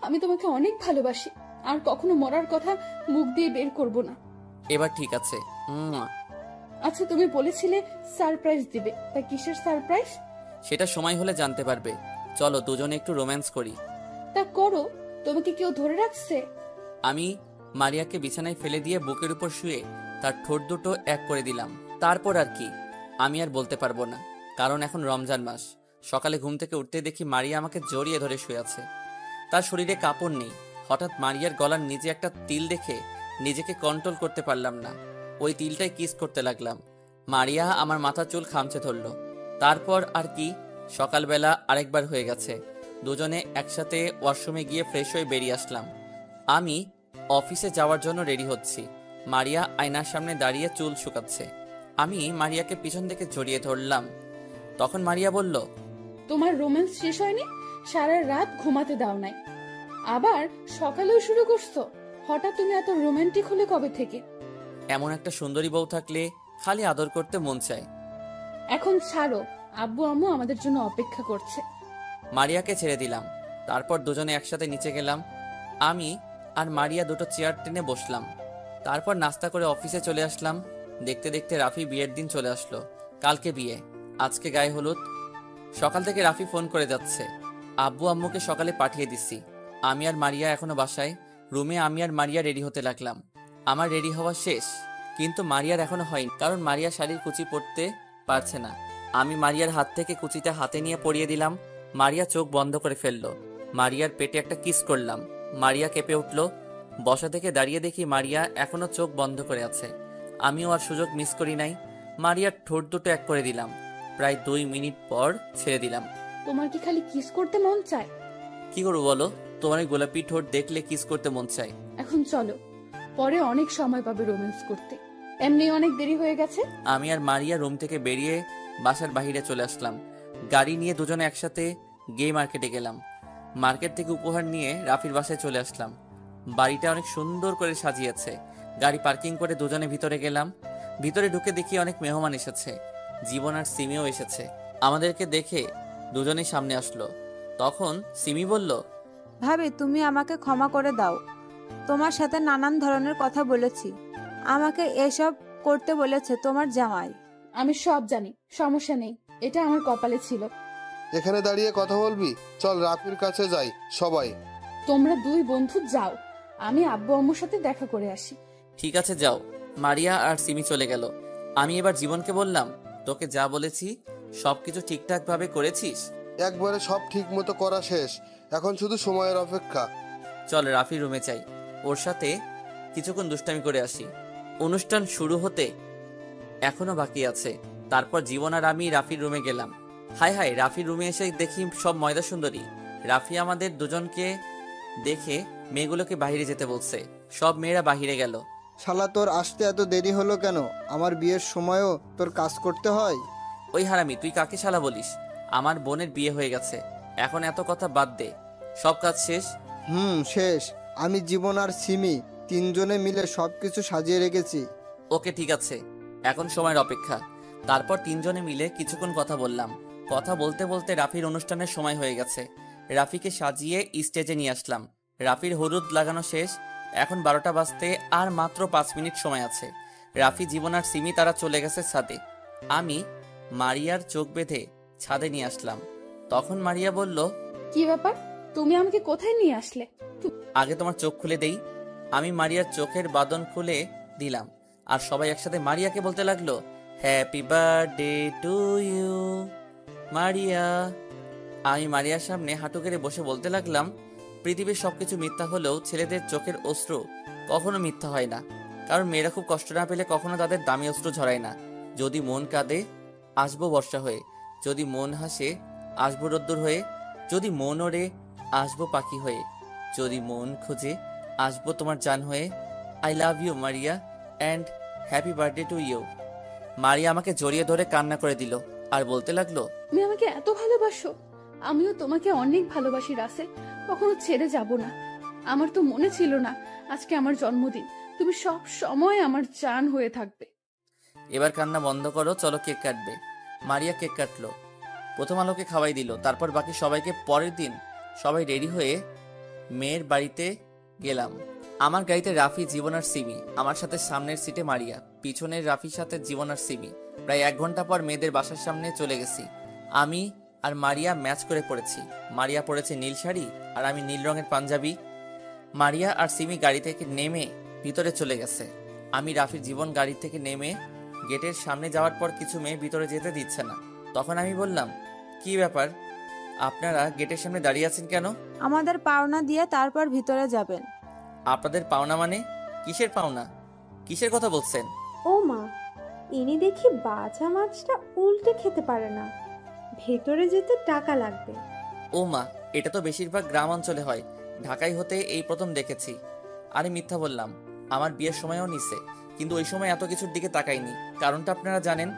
আমি তোমাকে অনেক ভালোবাসি, আর কখনো মরার কথা মুখ দিয়ে বের করব না। এবার ঠিক আছে। আচ্ছা, তুমি বলেছিলে সারপ্রাইজ দিবে, তা কিসের সারপ্রাইজ? সেটা সময় হলে জানতে পারবে। চলো দুজনে একটু রোম্যান্স করি। তা করো। তোমাকে কেউ ধরে রাখছে? আমি মারিয়াকে বিছানায় ফেলে দিয়ে বুকের উপর শুয়ে তার ঠোঁট দুটো এক করে দিলাম। তারপর আর কি আমি আর বলতে পারবো না, কারণ এখন রমজান মাস। সকালে ঘুম থেকে উঠতে দেখি মারিয়া আমাকে জড়িয়ে ধরে শুয়ে আছে। তার শরীরে কাপড় নেই। হঠাৎ মারিয়ার গলার নিচে একটা তিল দেখে নিজেকে কন্ট্রোল করতে পারলাম না। ওই তিলটাই কিস করতে লাগলাম। মারিয়া আমার মাথা চুল খামচে ধরল। তারপর আর কি, সকালবেলা আরেকবার হয়ে গেছে। দুজনে একসাথে ওয়াশরুমে গিয়ে ফ্রেশ হয়ে বেরিয়ে আসলাম। আমি অফিসে যাওয়ার জন্য রেডি হচ্ছি। মারিয়া আয়নার সামনে দাঁড়িয়ে চুল শুকাচ্ছে। আমি মারিয়াকে পিছন থেকে জড়িয়ে ধরলাম। তখন মারিয়া বলল, তোমার রোম্যান্স শেষ হয়নি? সারা রাত ঘুমাতে দাও নাই, আবার সকালেও শুরু করছো। হঠাৎ তুমি এত রোমান্টিক হলে কবে থেকে? এমন একটা সুন্দরী বউ থাকলে খালি আদর করতে মন চায়। এখন ছাড়ো, আব্বু আম্মু আমাদের জন্য অপেক্ষা করছে। মারিয়াকে ছেড়ে দিলাম। তারপর দুজনে একসাথে নিচে গেলাম। আমি আর মারিয়া দুটো চেয়ার টেনে বসলাম। তারপর নাস্তা করে অফিসে চলে আসলাম। দেখতে দেখতে রাফি বিয়ের দিন চলে আসলো। কালকে বিয়ে, আজকে গায়ে হলুদ। সকাল থেকে রাফি ফোন করে যাচ্ছে। আব্বু আম্মুকে সকালে পাঠিয়ে দিচ্ছি। আমি আর মারিয়া এখনো বাসায়। রুমে আমি আর মারিয়া রেডি হতে লাগলাম। আমার রেডি হওয়া শেষ, কিন্তু মারিয়ার এখনো হয়নি, কারণ মারিয়া শাড়ির কুচি পরতে পারছে না। আমি মারিয়ার হাত থেকে কুচিটা হাতে নিয়ে পরিয়ে দিলাম। মারিয়া চোখ বন্ধ করে ফেললো। মারিয়ার পেটে একটা কিস করলাম। মারিয়া কেঁপে উঠল। বসা থেকে দাঁড়িয়ে দেখি মারিয়া এখনো চোখ বন্ধ করে আছে। আমিও আর সুযোগ মিস করি নাই। মারিয়ার ঠোঁট দুটো এক করে দিলাম। প্রায় 2 মিনিট পর ছেড়ে দিলাম। তোমার কি খালি কিস করতে মন চায়? কি করবো বলো, তোমার ওই গোলাপি ঠোঁট দেখলে কিস করতে মন চায়। এখন চলো, পরে অনেক সময় পাবে রোম্যান্স করতে, এমনি অনেক দেরি হয়ে গেছে। আমি আর মারিয়া রুম থেকে বেরিয়ে বাসার বাইরে চলে আসলাম। গাড়ি নিয়ে দুজনে একসাথে গে মার্কেটে গেলাম। মার্কেট থেকে উপহার নিয়ে রাফির বাসায় চলে আসলাম। বাড়িটা অনেক সুন্দর করে সাজিয়েছে। গাড়ি পার্কিং করে দুজনে ভিতরে গেলাম। ভিতরে ঢুকে দেখি অনেক মেহমান এসেছে। জীবন আর সিমিও এসেছে। আমাদেরকে দেখে দুজনেই সামনে আসলো। তখন সিমি বলল, ভাবি, তুমি আমাকে ক্ষমা করে দাও। তোমার সাথে নানান ধরনের কথা বলেছি। আমাকে এসব করতে বলেছে তোমার জামাই। আমি সব জানি, সমস্যা নেই, এটা আমার কপালে ছিল। এখানে দাঁড়িয়ে কথা বলবি? চল রাফির কাছে যাই সবাই। তোমরা 2 বন্ধু যাও, আমি আব্বু আম্মুর সাথে দেখা করে আসি। ঠিক আছে যাও। মারিয়া আর সিমি চলে গেল। আমি এবার জীবনকে বললাম, তোকে যা বলেছি সবকিছু ঠিকঠাক ভাবে করেছিস? একবারে সব ঠিক মতো করা শেষ, এখন শুধু সময়ের অপেক্ষা। চল রাফির রুমে চাই, ওর সাথে কিছুক্ষণ দুষ্টামি করে আসি। অনুষ্ঠান শুরু হতে এখনো বাকি আছে। তারপর জীবন আর আমি রাফির রুমে গেলাম। হায় হায়, রাফির রুমে এসে দেখি সব ময়দা সুন্দরী। রাফি আমাদের দুজনকে দেখে মেয়েগুলোকে বাইরে যেতে বলছে। সব মেয়েরা বাইরে গেল। শালা, তোর আসতে এত দেরি হলো কেন? আমার বিয়ের সময়ও তোর কাজ করতে হয়? ওই হারামি, তুই কাকে শালা বলিস? আমার বোনের বিয়ে হয়ে গেছে, এখন এত কথা বাদ দে। সব কাজ শেষ। শেষ। আমি, জীবন আর সিমি 3 জনে মিলে সবকিছু সাজিয়ে রেখেছি। ওকে ঠিক আছে, এখন সময়ের অপেক্ষা। তারপর 3 জনে মিলে কিছুক্ষণ কথা বললাম। কথা বলতে বলতে রাফির অনুষ্ঠানের সময় হয়ে গেছে। রাফিকে সাজিয়ে স্টেজে নিয়ে আসলাম। রাফির হলুদ লাগানো শেষ। এখন 12টা বাজতে আর মাত্র 5 মিনিট সময় আছে। রাফি, জীবন আর সিমি তারা চলে গেছে ছাদে। আমি মারিয়ার চোখ বেঁধে ছাদে নিয়ে আসলাম। তখন মারিয়া বলল, কি ব্যাপার, তুমি আমাকে কোথায় নিয়ে আসলে? আগে তোমার চোখ খুলে দেই। আমি মারিয়ার চোখের বাঁধন খুলে দিলাম। আর সবাই একসাথে মারিয়াকে বলতে লাগলো, happy birthday to you Maria. আমি মারিয়ার সামনে হাঁটু গেড়ে বসে বলতে লাগলাম, পৃথিবীর সবকিছু মিথ্যা হলেও ছেলেদের চোখের অশ্রু কখনো মিথ্যা হয় না, কারণ মেয়েরা খুব কষ্ট না পেলে কখনো তাদের দামি অশ্রু ঝরায় না। যদি মন কাঁদে আসবো বর্ষা হয়ে, যদি মন হাসে আসবো রোদ্দুর হয়ে, যদি মন ওড়ে আসবো পাখি হয়ে, যদি মন খোঁজে আসবো তোমার জান হয়ে। I love you Maria and happy birthday to you. Maria আমাকে জড়িয়ে ধরে কান্না করে দিল আর বলতে লাগলো, তুমি আমাকে এত ভালোবাসো, আমিও তোমাকে অনেক ভালোবাসি রাসেল, কখনো ছেড়ে যাব না। আমার তো মনে ছিল না আজকে আমার জন্মদিন, তুমি সব সময় আমার জান হয়ে থাকবে। এবার কান্না বন্ধ করো, চলো কেক কাটবে। মারিয়া কেক কাটলো, প্রথম আলোকে খাওয়াই দিল, তারপর বাকি সবাইকে। পরের দিন সবাই রেডি হয়ে মেয়ের বাড়িতে গেলাম। আমার গাড়িতে রাফি, জীবন আর সিমি, আমার সাথে সামনের সিটে মারিয়া, পিছনের রাফির সাথে জীবন আর সিমি। প্রায় 1 ঘন্টা পর মেয়েদের বাসার সামনে চলে গেছি। আমি আর মারিয়া ম্যাচ করে পড়েছি। মারিয়া পরেছে নীল শাড়ি আর আমি নীল রঙের পাঞ্জাবি। মারিয়া আর সিমি গাড়ি থেকে নেমে ভিতরে চলে গেছে। আমি, রাফির, জীবন গাড়ি থেকে নেমে গেটের সামনে যাওয়ার পর কিছু মেয়ে ভিতরে যেতে দিচ্ছে না। তখন আমি বললাম, কি ব্যাপার, আপনারা গেটের সামনে দাঁড়িয়ে আছেন কেন? আমাদের পাওনা দিয়ে তারপর ভিতরে যাবেন। আপনাদের পাওনা মানে? কিসের পাওনা? কিসের কথা বলছেন? ও মা, ইনি দেখি বাছা মাছটা উল্টে খেতে পারে না। ভেতরে যেতে টাকা লাগবে। ও মা, এটা তো বেশিরভাগ গ্রাম অঞ্চলে হয়, ঢাকায় হতে এই প্রথম দেখেছি। আরে মিথ্যা বললাম, আমার বিয়ের সময়ও নিছে, কিন্তু ওই সময় এত কিছুর দিকে তাকাইনি। কারণটা আপনারা জানেন।